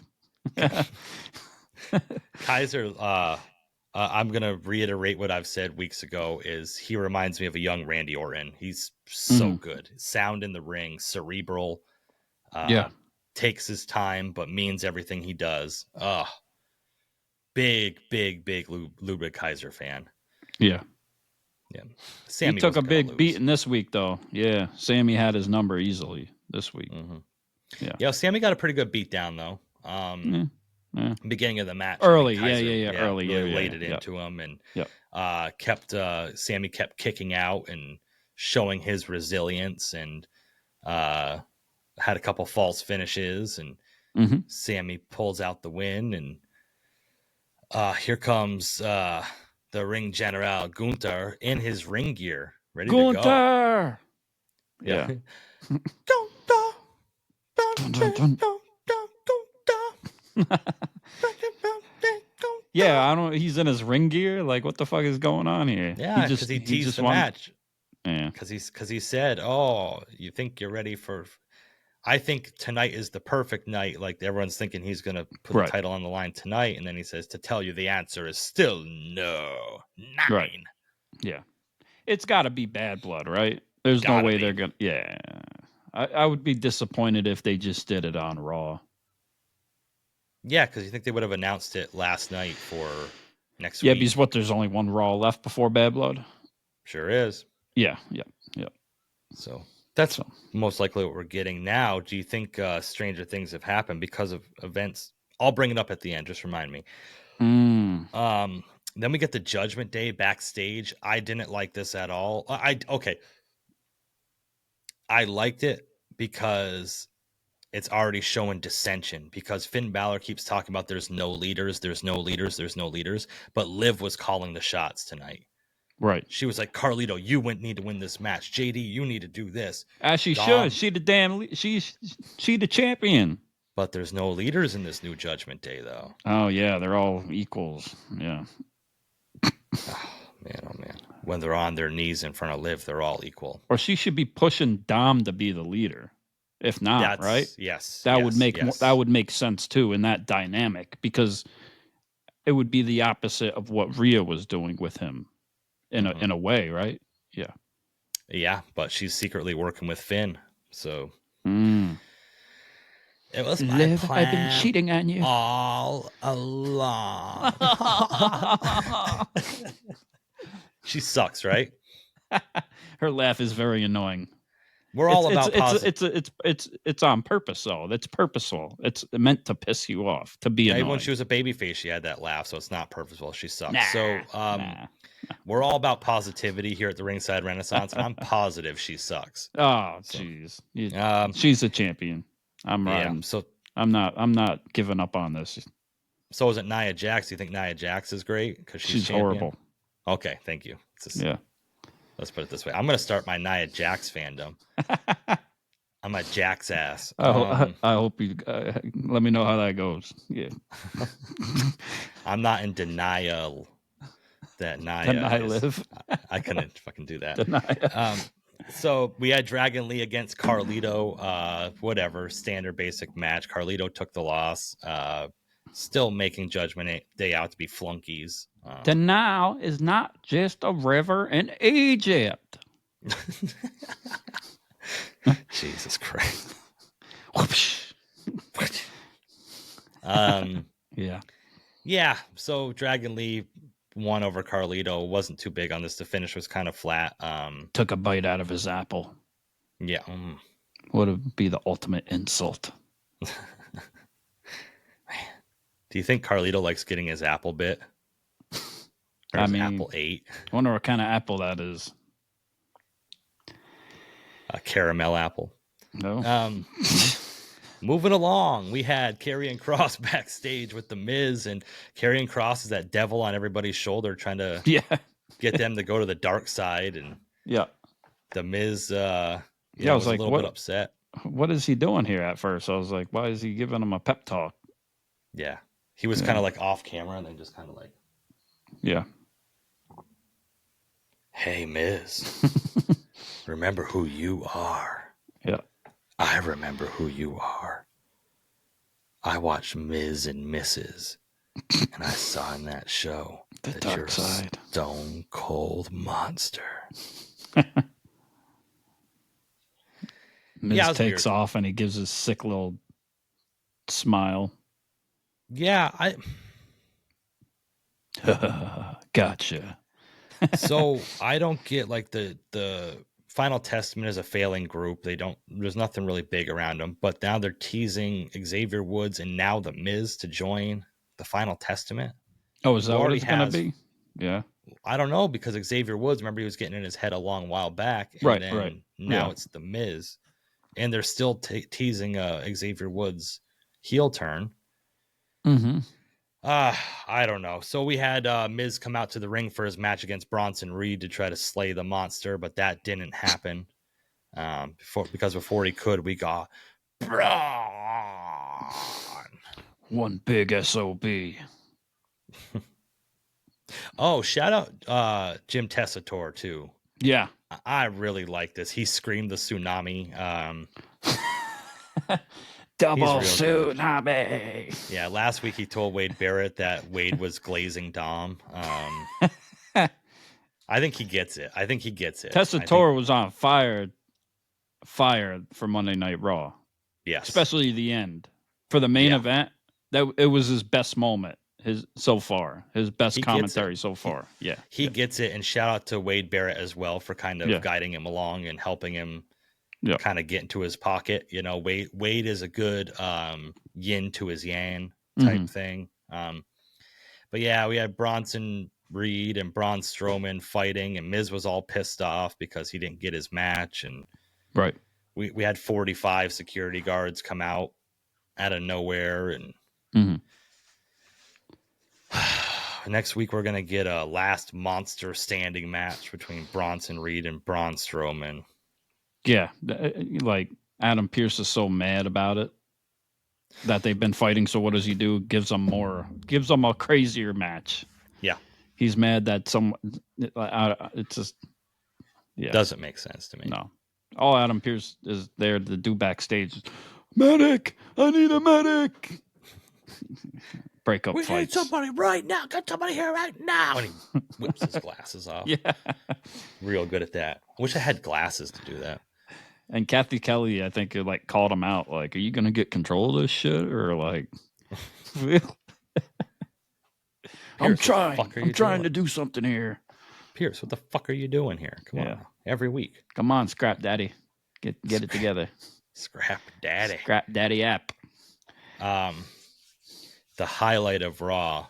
Kaiser, I'm gonna reiterate what I've said weeks ago. Is he reminds me of a young Randy Orton? He's so good, sound in the ring, cerebral. Takes his time, but means everything he does. Big Ludwig Kaiser fan. Yeah. Sammy he took a big lose. beating this week, though. Yeah, Sammy had his number easily this week. Mm-hmm. Yeah, Sammy got a pretty good beat down though. Beginning of the match, early, Kaiser, early, really laid it into him, and Sammy kept kicking out and showing his resilience, and had a couple false finishes, and Sammy pulls out the win, and here comes the ring general Gunther in his ring gear, ready to go. Yeah. Yeah, I don't. He's in his ring gear. Like, what the fuck is going on here? Yeah, because he teased the match. Yeah, because he said, "Oh, you think you're ready for?" I think tonight is the perfect night. Like, everyone's thinking he's going to put the title on the line tonight, and then he says, "To tell you the answer is still no, 9." Right. Yeah, it's got to be Bad Blood, right? There's no way they're gonna. Yeah, I would be disappointed if they just did it on Raw. Yeah, because you think they would have announced it last night for next week. Yeah, because there's only one Raw left before Bad Blood. Sure is. Yeah. So that's most likely what we're getting now. Do you think stranger things have happened because of events? I'll bring it up at the end. Just remind me. Then we get the Judgment Day backstage. I didn't like this at all. I liked it because it's already showing dissension, because Finn Balor keeps talking about there's no leaders. But Liv was calling the shots tonight. Right. She was like, Carlito, you need to win this match. JD, you need to do this. As she should. She the champion. But there's no leaders in this new Judgment Day, though. Oh, yeah. They're all equals. Yeah. Oh, man. When they're on their knees in front of Liv, they're all equal. Or she should be pushing Dom to be the leader. If not, right? Yes. That would make sense too in that dynamic, because it would be the opposite of what Rhea was doing with him in a way, right? Yeah. Yeah, but she's secretly working with Finn. So it was my Liv, plan I've been cheating on you all along. She sucks, right? Her laugh is very annoying. We're all about positive. It's on purpose, though. It's purposeful. It's meant to piss you off, to be annoying. When she was a babyface, she had that laugh, so it's not purposeful. She sucks. Nah. We're all about positivity here at the Ringside Renaissance, and I'm positive she sucks. Oh, jeez. She's a champion. I'm riding. So I'm not giving up on this. So is it Nia Jax? Do you think Nia Jax is great because she's horrible? Okay, thank you. Yeah. Let's put it this way. I'm going to start my Nia Jax fandom. I'm a Jack's ass. I hope you let me know how that goes. Yeah. I'm not in denial that Nia Deny is. Liv. I couldn't fucking do that. Deny. So we had Dragon Lee against Carlito. Whatever, standard basic match. Carlito took the loss. Still making Judgment Day out to be flunkies. The Nile is not just a river in Egypt. Jesus Christ. Whoopsh. Yeah. Yeah. So Dragon Lee won over Carlito. Wasn't too big on this. The finish was kind of flat. Took a bite out of his apple. Yeah. Would be the ultimate insult. Do you think Carlito likes getting his apple bit? Or his apple ate? I wonder what kind of apple that is. A caramel apple. No. Moving along, we had Karrion Kross backstage with The Miz, and Karrion Kross is that devil on everybody's shoulder trying to get them to go to the dark side. And The Miz I was like, a little bit upset. What is he doing here at first? I was like, why is he giving him a pep talk? Yeah. He was kind of like off camera and then just kind of like. Yeah. Hey, Miz. Remember who you are. Yeah. I remember who you are. I watched Miz and Mrs. And I saw in that show that you're a stone cold monster. Miz takes off and he gives his sick little smile. Yeah, Gotcha. So I don't get like the Final Testament is a failing group. There's nothing really big around them, but now they're teasing Xavier Woods and now The Miz to join the Final Testament. Oh, is that what it's going to be? Yeah. I don't know, because Xavier Woods, remember, he was getting in his head a long while back. And right. Now it's The Miz. And they're still teasing Xavier Woods' heel turn. Mm-hmm. I don't know. So we had Miz come out to the ring for his match against Bronson Reed to try to slay the monster, but that didn't happen. Because before he could, we got Braun. One big SOB. Oh, shout out Jim Tessitore too. Yeah. I really like this. He screamed the tsunami. Double tsunami. Yeah, last week he told Wade Barrett that Wade was glazing Dom. I think he gets it. Tessitore was on fire for Monday Night Raw. Yes. Especially the end. For the main event, that it was his best moment. His best commentary so far. He gets it, and shout out to Wade Barrett as well for kind of guiding him along and helping him kind of get into his pocket. You know, Wade is a good yin to his yang type thing. But yeah, we had Bronson Reed and Braun Strowman fighting, and Miz was all pissed off because he didn't get his match. And we had 45 security guards come out of nowhere, and next week we're gonna get a last monster standing match between Bronson Reed and Braun Strowman. Yeah, like Adam Pearce is so mad about it that they've been fighting. So what does he do? Gives them a crazier match. Yeah, he's mad that it's just doesn't make sense to me. No, all Adam Pearce is there to do backstage. Medic, I need a medic. Break up fights. We need somebody right now. Got somebody here right now. And he whips his glasses off. Yeah. Real good at that. Wish I had glasses to do that. And Kathy Kelly, I think, like called him out. Like, are you going to get control of this shit? Or like, I'm trying to do something here. Pierce, what the fuck are you doing here? Come on. Every week. Come on, Scrap Daddy. Get it together. Scrap Daddy. Scrap Daddy app. The highlight of Raw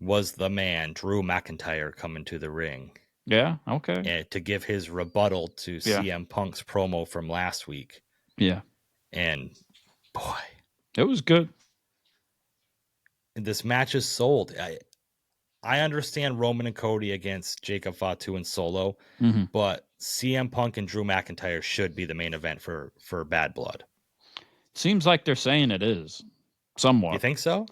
was the man, Drew McIntyre, coming to the ring. Yeah, okay. And to give his rebuttal to CM Punk's promo from last week. Yeah. And, boy. It was good. This match is sold. I understand Roman and Cody against Jacob Fatu and Solo, but CM Punk and Drew McIntyre should be the main event for Bad Blood. Seems like they're saying it is somewhat. You think so?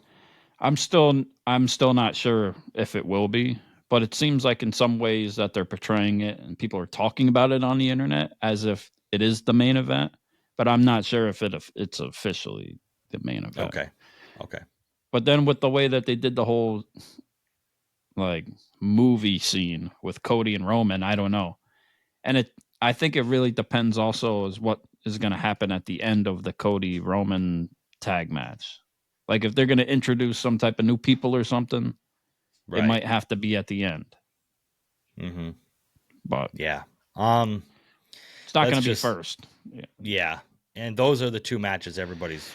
I'm still not sure if it will be, but it seems like in some ways that they're portraying it and people are talking about it on the internet as if it is the main event, but I'm not sure if it's officially the main event. Okay. But then with the way that they did the whole like movie scene with Cody and Roman, I don't know. And I think it really depends also is what is going to happen at the end of the Cody Roman tag match. Like if they're going to introduce some type of new people or something, Right. it might have to be at the end. Mm-hmm. But yeah, it's not going to be first. Yeah, and those are the two matches everybody's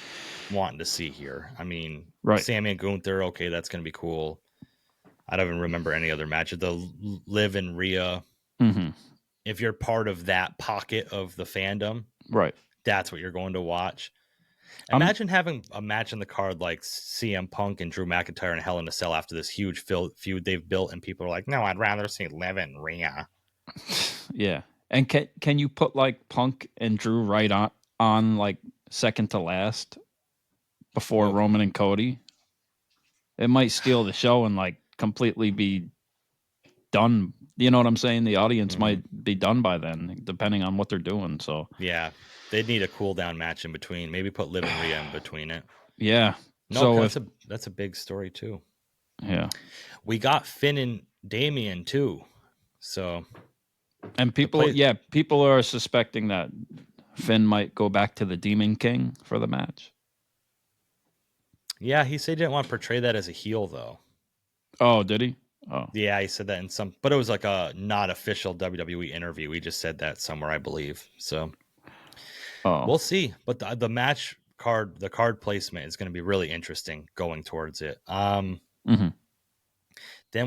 wanting to see here. I mean, right. Sami and Gunther, okay, that's going to be cool. I don't even remember any other matches. The Liv and Rhea. Mm-hmm. If you're part of that pocket of the fandom, right, that's what you're going to watch. Imagine having a match in the card like CM Punk and Drew McIntyre and Hell in a Cell after this huge feud they've built, and people are like, "No, I'd rather see Liv and Rhea." Yeah, and can you put like Punk and Drew right on like second to last before Roman and Cody? It might steal the show and like completely be done. You know what I'm saying? The audience might be done by then, depending on what they're doing. So yeah, they'd need a cool down match in between. Maybe put Liv and Rhea in between it. Yeah. No, so that's a big story too. Yeah. We got Finn and Damien too. So and people are suspecting that Finn might go back to the Demon King for the match. Yeah, he said he didn't want to portray that as a heel though. Oh, did he? Oh. Yeah, he said that in but it was like a not official WWE interview. He just said that somewhere, I believe. So we'll see. But the match card, the card placement is going to be really interesting going towards it. Then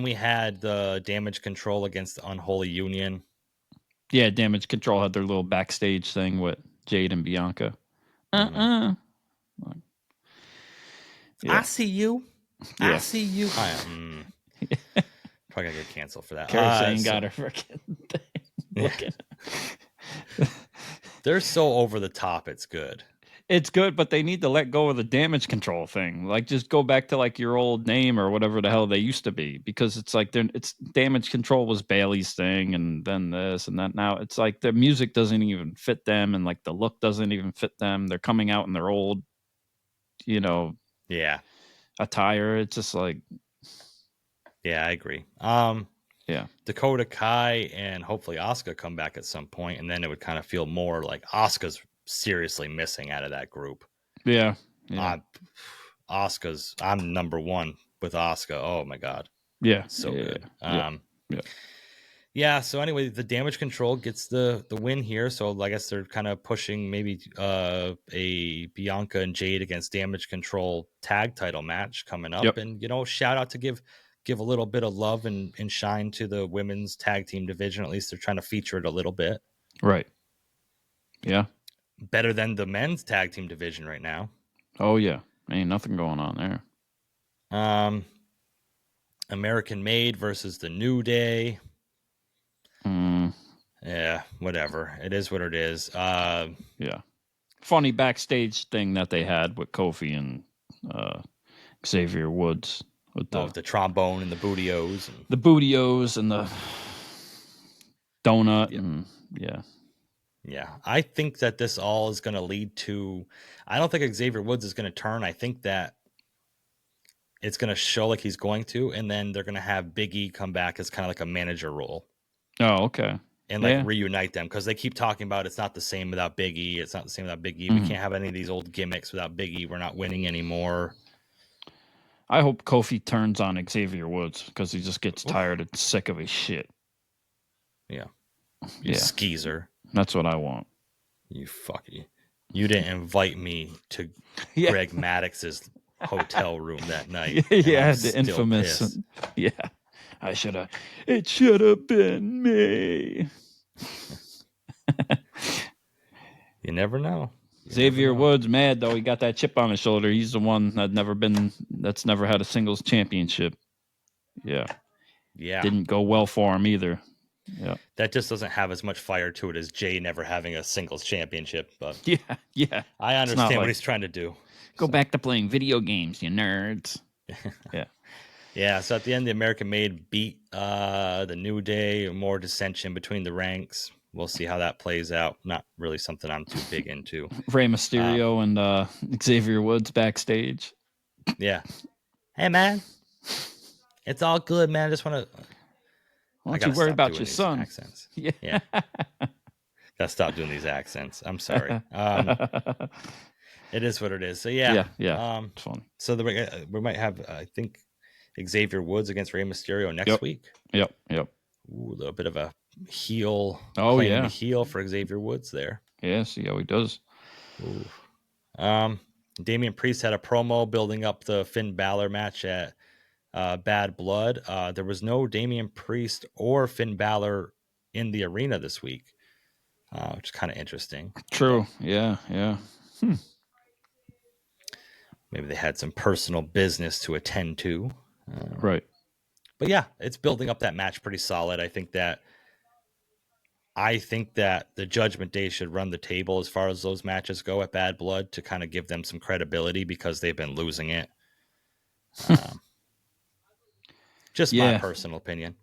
we had the Damage Control against the Unholy Union. Yeah, Damage Control had their little backstage thing with Jade and Bianca. Yeah. I see you. Yeah. I see you. Probably gonna get canceled for that. Kerosene got her freaking thing. They're so over the top. It's good. It's good, but they need to let go of the Damage Control thing. Like, just go back to like your old name or whatever the hell they used to be, because it's like it's Damage Control was Bailey's thing, and then this and that. Now it's like the music doesn't even fit them, and like the look doesn't even fit them. They're coming out in their old, attire. It's just like. Yeah, I agree. Yeah. Dakota Kai and hopefully Asuka come back at some point, and then it would kind of feel more like Asuka's seriously missing out of that group. Yeah. Asuka's. I'm number one with Asuka. Oh my god. Yeah. So good. Yeah. So anyway, the Damage Control gets the win here. So I guess they're kind of pushing maybe a Bianca and Jade against Damage Control tag title match coming up. Yep. And shout out to give a little bit of love and shine to the women's tag team division. At least they're trying to feature it a little bit. Right. Yeah. Better than the men's tag team division right now. Oh yeah. Ain't nothing going on there. American Made versus the New Day. Yeah, whatever. It is what it is. Yeah. Funny backstage thing that they had with Kofi and Xavier Woods. With the trombone and the bootios. The bootios and the donut. Yep. Yeah. I think that this all is going to lead to... I don't think Xavier Woods is going to turn. I think that it's going to show like he's going to, and then they're going to have Big E come back as kind of like a manager role. Oh, okay. And reunite them, because they keep talking about it's not the same without Big E. It's not the same without Big E. We can't have any of these old gimmicks without Big E. We're not winning anymore. I hope Kofi turns on Xavier Woods, because he just gets tired and sick of his shit. Yeah. You skeezer. That's what I want. You fucky. You didn't invite me to Greg Maddox's hotel room that night. Yeah, the infamous. Yeah. I should have. It should have been me. You never know. Xavier Woods mad though. He got that chip on his shoulder. He's the one that's never had a singles championship. Yeah. Yeah. Didn't go well for him either. Yeah. That just doesn't have as much fire to it as Jey never having a singles championship. But Yeah. I understand what he's trying to do. Go back to playing video games, you nerds. Yeah. Yeah, so at the end, the American Made beat the New Day. More dissension between the ranks. We'll see how that plays out. Not really something I'm too big into. Rey Mysterio and Xavier Woods backstage. Yeah. Hey, man. It's all good, man. I just want to... Why don't you worry about your son? Accents. Yeah. Gotta stop doing these accents. I'm sorry. It is what it is. So, yeah. It's funny. So we might have, I think, Xavier Woods against Rey Mysterio next week. Yep. Ooh, a little bit of a heel. Oh, yeah. The heel for Xavier Woods there. Yeah, see how he does. Ooh. Damien Priest had a promo building up the Finn Balor match at Bad Blood. There was no Damien Priest or Finn Balor in the arena this week, which is kind of interesting. True. Yeah. Maybe they had some personal business to attend to. Right. But yeah, it's building up that match pretty solid. I think that the Judgment Day should run the table as far as those matches go at Bad Blood to kind of give them some credibility because they've been losing it. Just my personal opinion.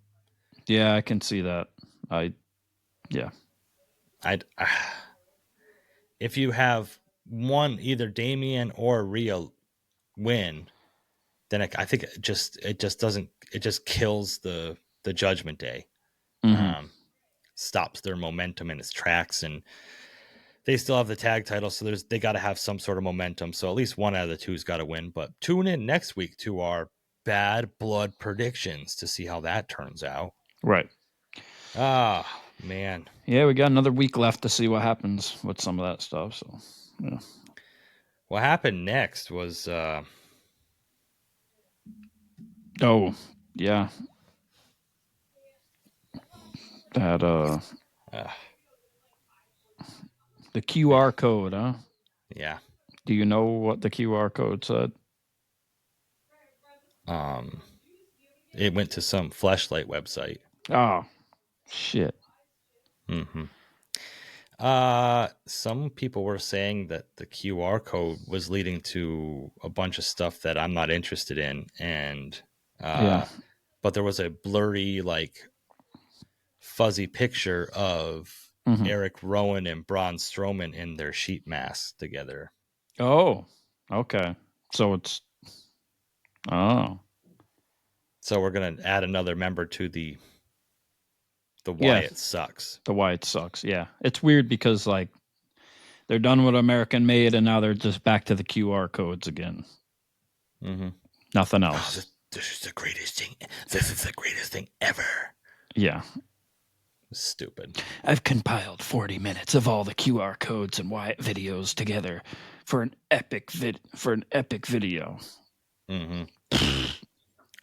Yeah, I can see that. If you have one, either Damien or Rhea win, then I think it just kills the Judgment Day. Mm-hmm. Stops their momentum in its tracks, and they still have the tag title, so they got to have some sort of momentum. So at least one out of the two's got to win. But tune in next week to our Bad Blood predictions to see how that turns out. Right. Man. Yeah, we got another week left to see what happens with some of that stuff. So, yeah. What happened next was oh, yeah. That the QR code, huh? Yeah. Do you know what the QR code said? It went to some Fleshlight website. Oh, shit. Mm-hmm. Some people were saying that the QR code was leading to a bunch of stuff that I'm not interested in, and but there was a blurry, like, fuzzy picture of Eric Rowan and Braun Strowman in their sheet masks together. Oh, okay. So it's so we're gonna add another member to the Wyatt sucks. The Wyatt sucks. Yeah, it's weird because like they're done with American Made and now they're just back to the QR codes again. Mm-hmm. Nothing else. Oh, this is the greatest thing. This is the greatest thing ever. Yeah. Stupid. I've compiled 40 minutes of all the QR codes and Wyatt videos together for an epic video. Mm-hmm.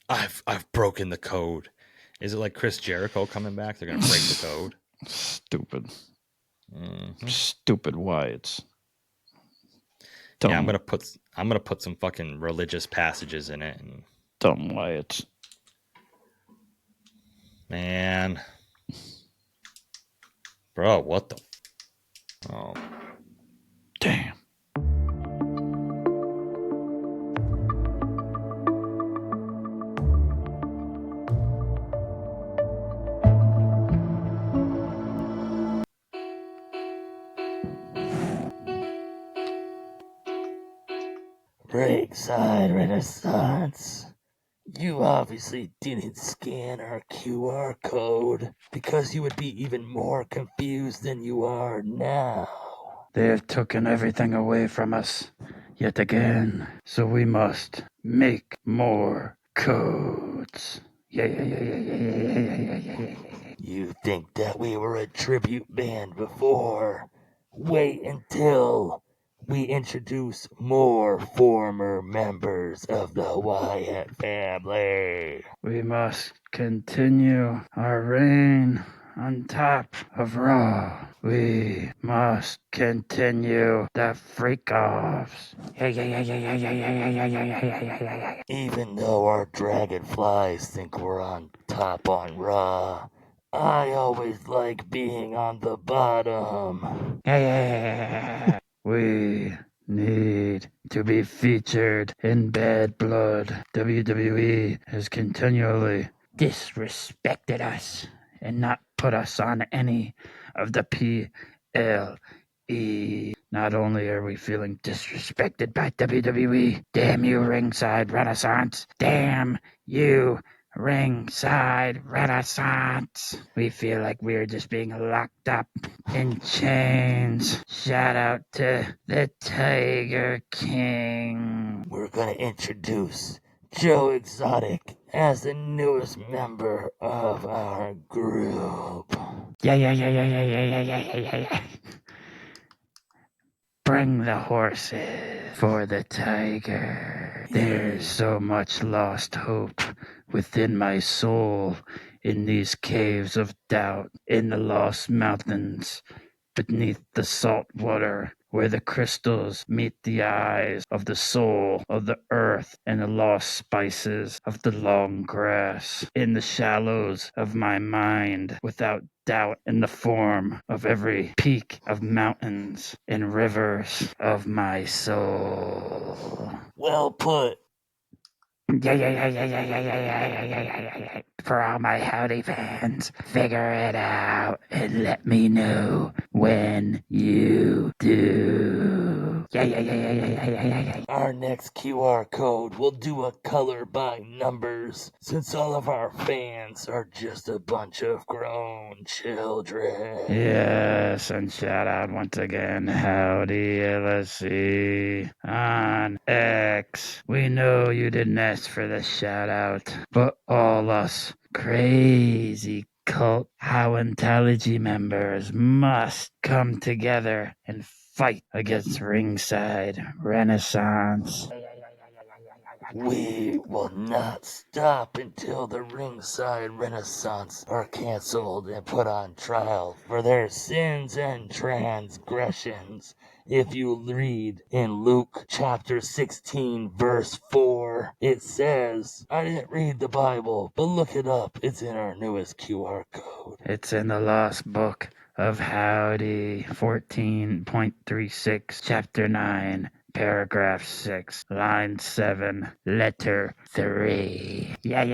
I've broken the code. Is it like Chris Jericho coming back? They're gonna break the code. Stupid. Mm-hmm. Stupid Wyatts. Yeah, I'm gonna put some fucking religious passages in it. And dumb Wyatts. Man. Bro, what the? Oh. Damn. Ringside Renaissance. You obviously didn't scan our QR code because you would be even more confused than you are now. They have taken everything away from us yet again, so we must make more codes. Yeah. You think that we were a tribute band before? Wait until we introduce more former members of the Wyatt family. We must continue our reign on top of Raw. We must continue the freak-offs. Even though our dragonflies think we're on top on Raw, I always like being on the bottom. We need to be featured in Bad Blood. WWE has continually disrespected us and not put us on any of the PLE. Not only are we feeling disrespected by WWE, damn you, Ringside Renaissance. Damn you, Ringside Renaissance. We feel like we're just being locked up in chains. Shout out to the Tiger King. We're gonna introduce Joe Exotic as the newest member of our group. Yeah. Bring the horses for the tiger. There's so much lost hope within my soul in these caves of doubt, in the lost mountains, beneath the salt water, where the crystals meet the eyes of the soul of the earth and the lost spices of the long grass, in the shallows of my mind, without doubt, in the form of every peak of mountains and rivers of my soul. Well put. Yeah. For all my Howdy fans, figure it out and let me know when you do. Yeah. Our next QR code will do a color by numbers, since all of our fans are just a bunch of grown children. Yes, and shout out once again, Howdy LSC on X. We know you didn't ask for the shout out, but all us crazy cult Howentology members must come together and fight against Ringside Renaissance. We will not stop until the Ringside Renaissance are canceled and put on trial for their sins and transgressions. If you read in Luke chapter 16 verse 4, it says, I didn't read the Bible, but look it up. It's in our newest QR code. It's in the lost book of Howdy 14.36, chapter 9. Paragraph 6, line 7, letter 3. Yeah.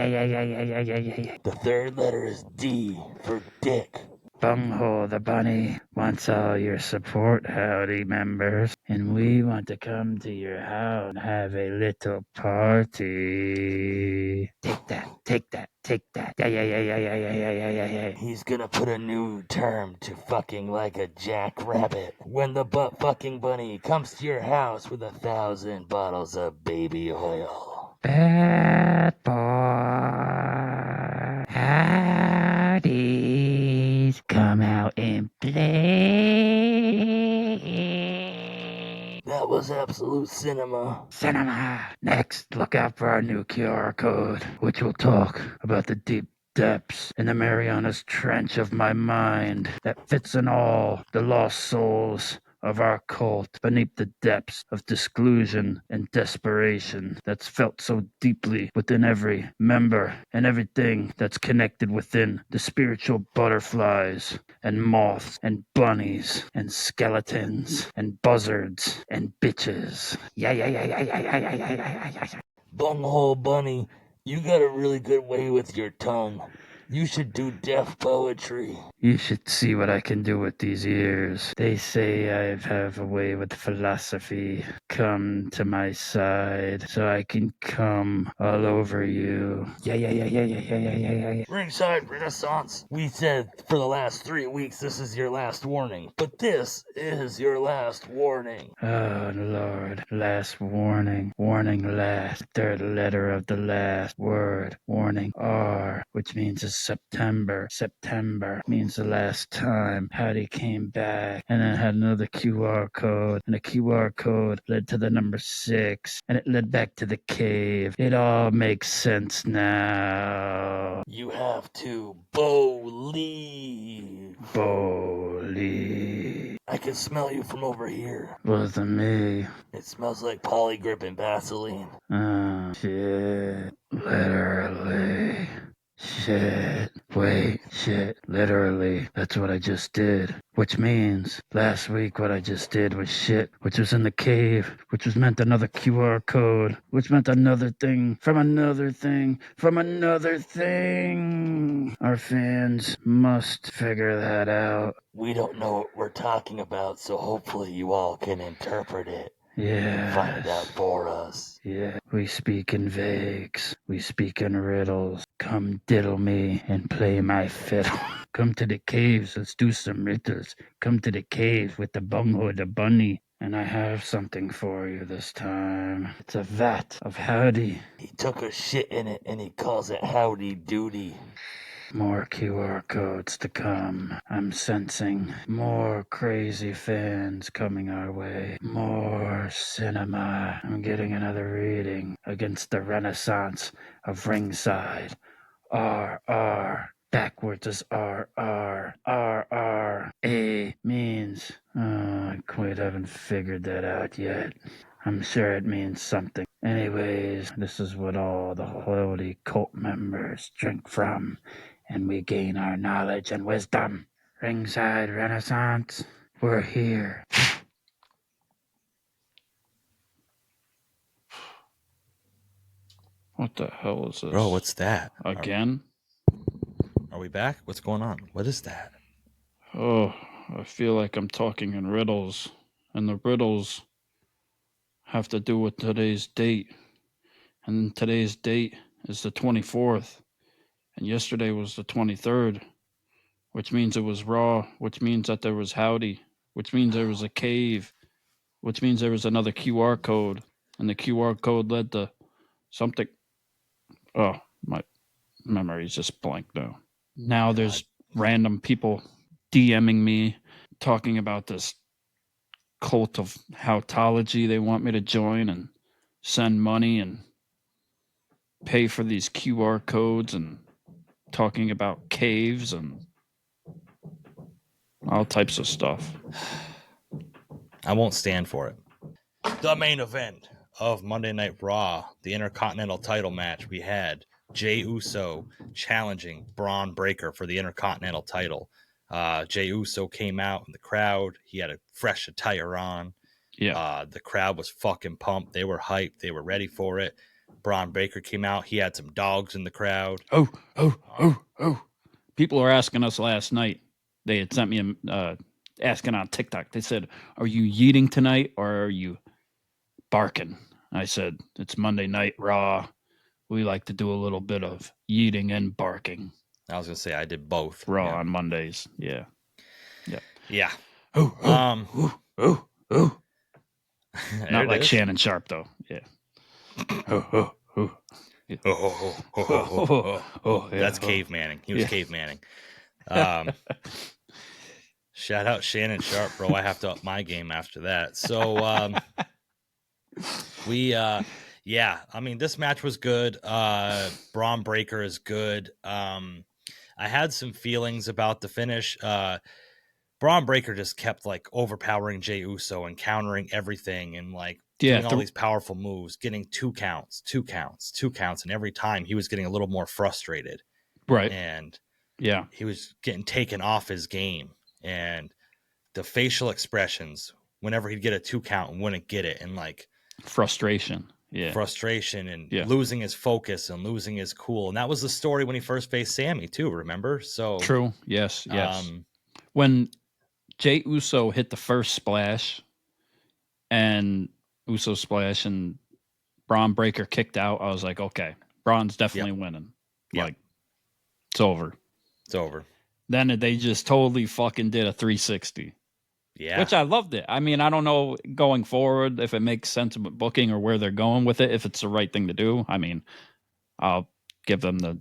The third letter is D for Dick. Bunghole the Bunny wants all your support, Howdy members, and we want to come to your house and have a little party. Take that. Yeah. He's gonna put a new term to fucking like a jackrabbit. When the butt fucking bunny comes to your house with 1,000 bottles of baby oil. Bad boy. Howdy's come out and play. That was absolute cinema. Next, look out for our new QR code, which will talk about the deep depths in the Marianas Trench of my mind that fits in all the lost souls of our cult beneath the depths of disclusion and desperation that's felt so deeply within every member and everything that's connected within the spiritual butterflies and moths and bunnies and skeletons and buzzards and bitches. Yeah. Bunghole bunny, you got a really good way with your tongue. You should do deaf poetry. You should see what I can do with these ears. They say I have a way with philosophy. Come to my side so I can come all over you. Yeah. Ringside Renaissance. We said for the last 3 weeks this is your last warning, but this is your last warning. Oh, Lord. Last warning. Warning last. Third letter of the last word. Warning R, which means it's September. September means the last time Howdy came back. And then it had another QR code. And the QR code led to the number 6. And it led back to the cave. It all makes sense now. You have to believe. Believe. I can smell you from over here. Wasn't me. It smells like polygrip and Vaseline. Oh, shit. Literally. Shit. Wait, shit, literally, that's what I just did. Which means, last week what I just did was shit, which was in the cave, which was meant another QR code, which meant another thing, from another thing, from another thing. Our fans must figure that out. We don't know what we're talking about, so hopefully you all can interpret it and find out Yes. for us. Yeah, we speak in vagues, we speak in riddles. Come diddle me and play my fiddle. Come to the caves, let's do some riddles. Come to the cave with the bunghole, the bunny. And I have something for you this time. It's a vat of howdy. He took a shit in it and he calls it howdy doody. More QR codes to come. I'm sensing more crazy fans coming our way. More cinema. I'm getting another reading against the Renaissance of Ringside. RR. Backwards is RR. RR. A means. Oh, I quite haven't figured that out yet. I'm sure it means something. Anyways, this is what all the holy cult members drink from, and we gain our knowledge and wisdom. Ringside Renaissance, we're here. What the hell is this? Bro, what's that? Again? Are we back? What's going on? What is that? Oh, I feel like I'm talking in riddles, and the riddles have to do with today's date. And today's date is the 24th, and yesterday was the 23rd, which means it was Raw, which means that there was Howdy, which means there was a cave, which means there was another QR code, and the QR code led to something. Oh, my memory's just blank now. Now there's random people DMing me talking about this cult of howtology they want me to join and send money and pay for these QR codes and talking about caves and all types of stuff. I won't stand for it. The main event of Monday Night Raw, the Intercontinental title match, we had Jey Uso challenging Bron Breakker for the Intercontinental title. Jey Uso came out in the crowd. He had a fresh attire on. Yeah. The crowd was fucking pumped. They were hyped. They were ready for it. Bron Breakker came out. He had some dogs in the crowd. Oh. People were asking us last night. They had sent me asking on TikTok. They said, "Are you yeeting tonight or are you barking?" I said, "It's Monday Night Raw. We like to do a little bit of yeeting and barking." I was gonna say I did both. Raw on Mondays. Yeah. Yeah. Oh. There Not it like is. Shannon Sharp though. Yeah. Yeah. That's Cave Manning. He was Cave Manning. Shout out Shannon Sharp, bro. I have to up my game after that. So I mean, this match was good. Bron Breakker is good. I had some feelings about the finish. Bron Breakker just kept like overpowering Jey Uso and countering everything and like doing all these powerful moves, getting two counts. And every time he was getting a little more frustrated. Right. And yeah, he was getting taken off his game. And the facial expressions whenever he'd get a 2 count and wouldn't get it. And like frustration. Yeah. Frustration and losing his focus and losing his cool. And that was the story when he first faced Sami too, remember? So true. Yes. When Jey Uso hit the first splash and Uso splash and Bron Breakker kicked out, I was like, okay, Bron's definitely winning. Like, it's over. It's over. Then they just totally fucking did a 360. Yeah. Which I loved it. I mean, I don't know going forward if it makes sense with booking or where they're going with it, if it's the right thing to do. I mean, I'll give them the,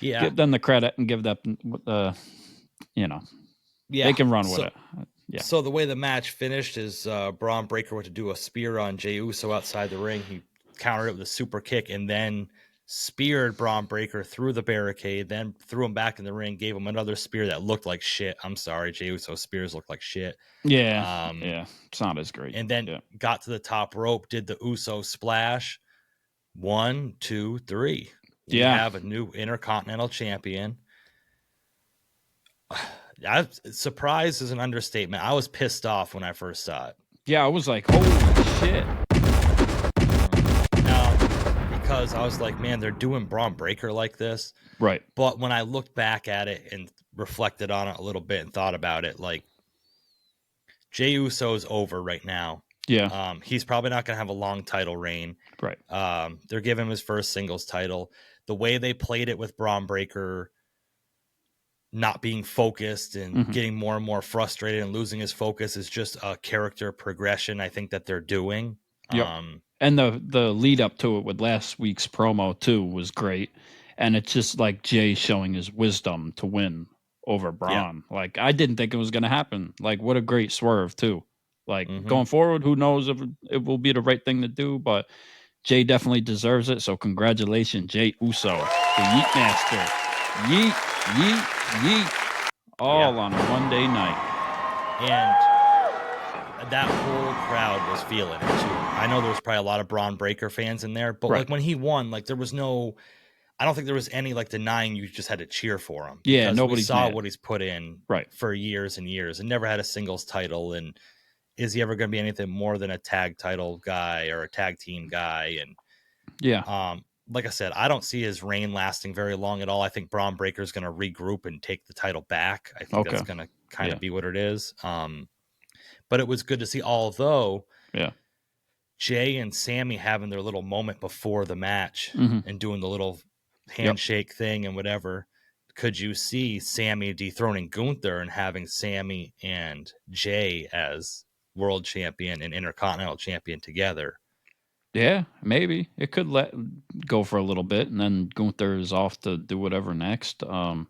give them the credit and give them the, they can run with it. Yeah. So the way the match finished is Bron Breakker went to do a spear on Jey Uso outside the ring. He countered it with a super kick and then speared Bron Breakker through the barricade, then threw him back in the ring, gave him another spear that looked like shit. I'm sorry, Jey Uso spears looked like shit. Yeah. It's not as great. And then got to the top rope, did the Uso splash. 1, 2, 3. You have a new Intercontinental Champion. Surprise is an understatement. I was pissed off when I first saw it. Yeah, I was like, holy shit. Because I was like, man, they're doing Bron Breakker like this. Right. But when I looked back at it and reflected on it a little bit and thought about it, like, Jey Uso's over right now. Yeah. He's probably not going to have a long title reign. Right. They're giving him his first singles title. The way they played it with Bron Breakker not being focused and getting more and more frustrated and losing his focus is just a character progression I think that they're doing. Yep. And the lead up to it with last week's promo too was great. And it's just like Jey showing his wisdom to win over Braun. Yeah. Like, I didn't think it was going to happen. Like, what a great swerve too. Like, going forward, who knows if it will be the right thing to do, but Jey definitely deserves it. So congratulations, Jey Uso, the Yeet Master. Yeet, yeet, yeet. All on a Monday night. And that whole crowd was feeling it too. I know there was probably a lot of Bron Breakker fans in there, but like when he won, like there was no, I don't think there was any like denying you just had to cheer for him. Yeah, nobody saw mad. What he's put in for years and years and never had a singles title. And is he ever going to be anything more than a tag title guy or a tag team guy? And like I said, I don't see his reign lasting very long at all. I think Bron Breakker is going to regroup and take the title back. I think that's going to kind of be what it is. But it was good to see, although Jey and Sami having their little moment before the match and doing the little handshake thing and whatever. Could you see Sami dethroning Gunther and having Sami and Jey as world champion and Intercontinental Champion together? Yeah, maybe it could let go for a little bit, and then Gunther is off to do whatever next. And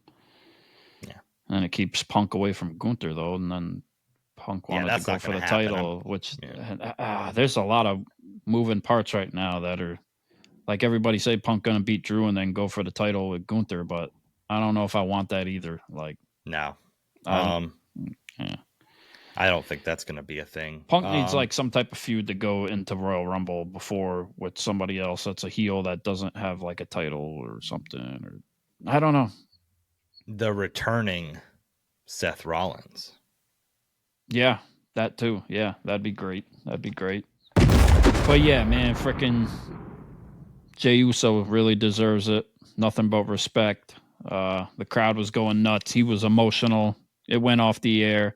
it keeps Punk away from Gunther though, and then Punk wanted to go for the title, which there's a lot of moving parts right now that are like everybody say Punk gonna beat Drew and then go for the title with Gunther, but I don't know if I want that either. Like, no, I don't think that's going to be a thing. Punk needs like some type of feud to go into Royal Rumble before with somebody else that's a heel that doesn't have like a title or something. Or I don't know. The returning Seth Rollins. Yeah, that too. Yeah, that'd be great. That'd be great. But yeah, man, freaking Jey Uso really deserves it. Nothing but respect. The crowd was going nuts. He was emotional. It went off the air.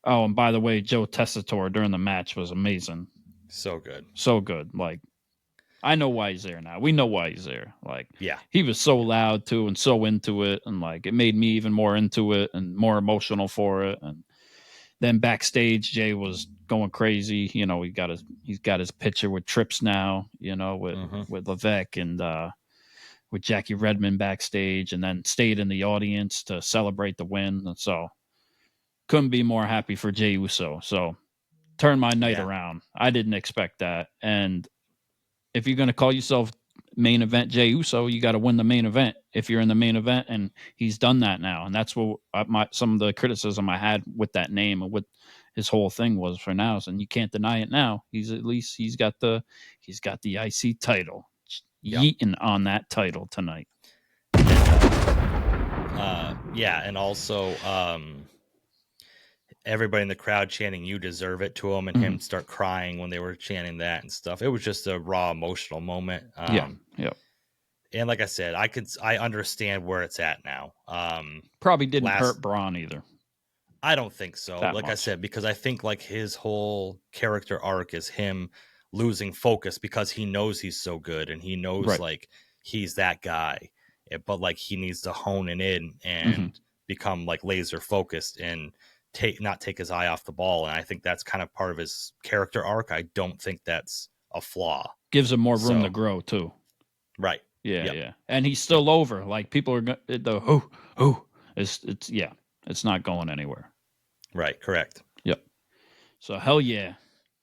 Oh, and by the way, Joe Tessitore during the match was amazing. So good. So good. Like, I know why he's there now. We know why he's there. Like, yeah, he was so loud too and so into it. And like, it made me even more into it and more emotional for it. And then backstage, Jey was going crazy. You know, he's got his picture with Trips now, you know, with Levesque and with Jackie Redmond backstage, and then stayed in the audience to celebrate the win. And so couldn't be more happy for Jey Uso. So turned my night around. I didn't expect that. And if you're going to call yourself main event Jey Uso, you got to win the main event if you're in the main event, and he's done that now. And that's what some of the criticism I had with that name and what his whole thing was for now. And you can't deny it now. He's got the IC title. Yeeting on that title tonight. And also everybody in the crowd chanting "You deserve it" to him, and him start crying when they were chanting that and stuff. It was just a raw emotional moment. And like I said, I understand where it's at now. Probably didn't hurt Braun either. I don't think so. I said, because I think like his whole character arc is him losing focus because he knows he's so good and he knows like he's that guy, but like he needs to hone it in and become like laser focused and not take his eye off the ball. And I think that's kind of part of his character arc. I don't think that's a flaw. Gives him more room to grow too. Right. Yeah. And he's still over. Like, people are it's not going anywhere. Right. Correct. Yep. So hell yeah.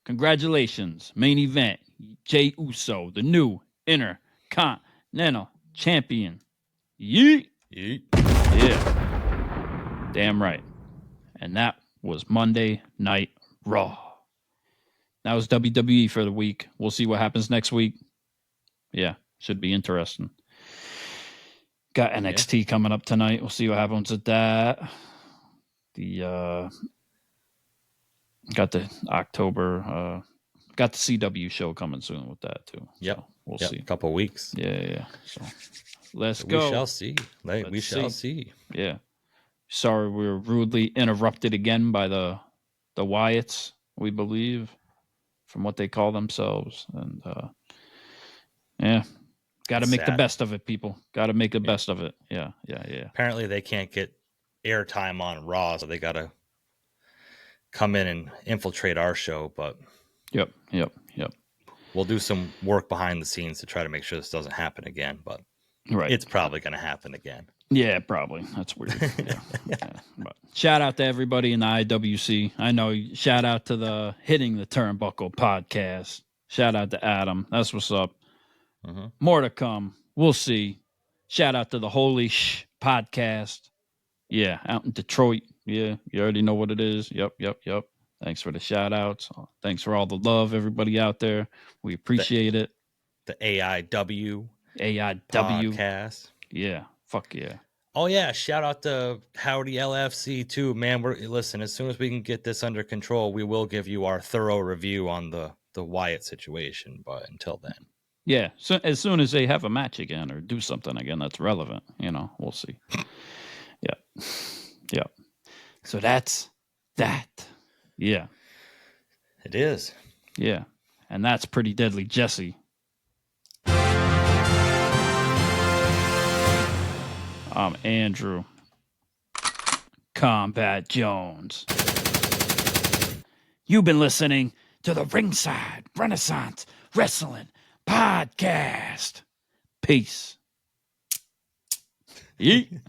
Congratulations. Main event. Jey Uso, the new Intercontinental Champion. Yeet. Yeah. Damn right. And that was Monday Night Raw. That was WWE for the week. We'll see what happens next week. Yeah, should be interesting. Got NXT coming up tonight. We'll see what happens with that. The got the October got the CW show coming soon with that too. Yep. So we'll see. A couple weeks. Yeah. So let's go. We shall see. We shall see. Yeah. Sorry, we were rudely interrupted again by the Wyatts, we believe, from what they call themselves. And got to make the best of it, people. Got to make the best of it. Yeah. Apparently, they can't get airtime on Raw, so they got to come in and infiltrate our show. But Yep. we'll do some work behind the scenes to try to make sure this doesn't happen again. But it's probably going to happen again. Yeah, probably. That's weird. Yeah. But shout out to everybody in the IWC. I know. Shout out to the Hitting the Turnbuckle podcast. Shout out to Adam. That's what's up. Mm-hmm. More to come. We'll see. Shout out to the Holy Shh podcast. Yeah, out in Detroit. Yeah, you already know what it is. Yep. Thanks for the shout outs. Thanks for all the love, everybody out there. We appreciate it. The AIW podcast. Yeah. Fuck yeah. Oh yeah, shout out to Howdy LFC too, man. Listen, as soon as we can get this under control, we will give you our thorough review on the Wyatt situation. But until then, yeah. So as soon as they have a match again or do something again that's relevant, we'll see. Yeah. So that's that. Yeah. It is. Yeah. And that's Pretty Deadly Jesse. I'm Andrew Kombat Jones. You've been listening to the Ringside Renaissance Wrestling Podcast. Peace. Yeet.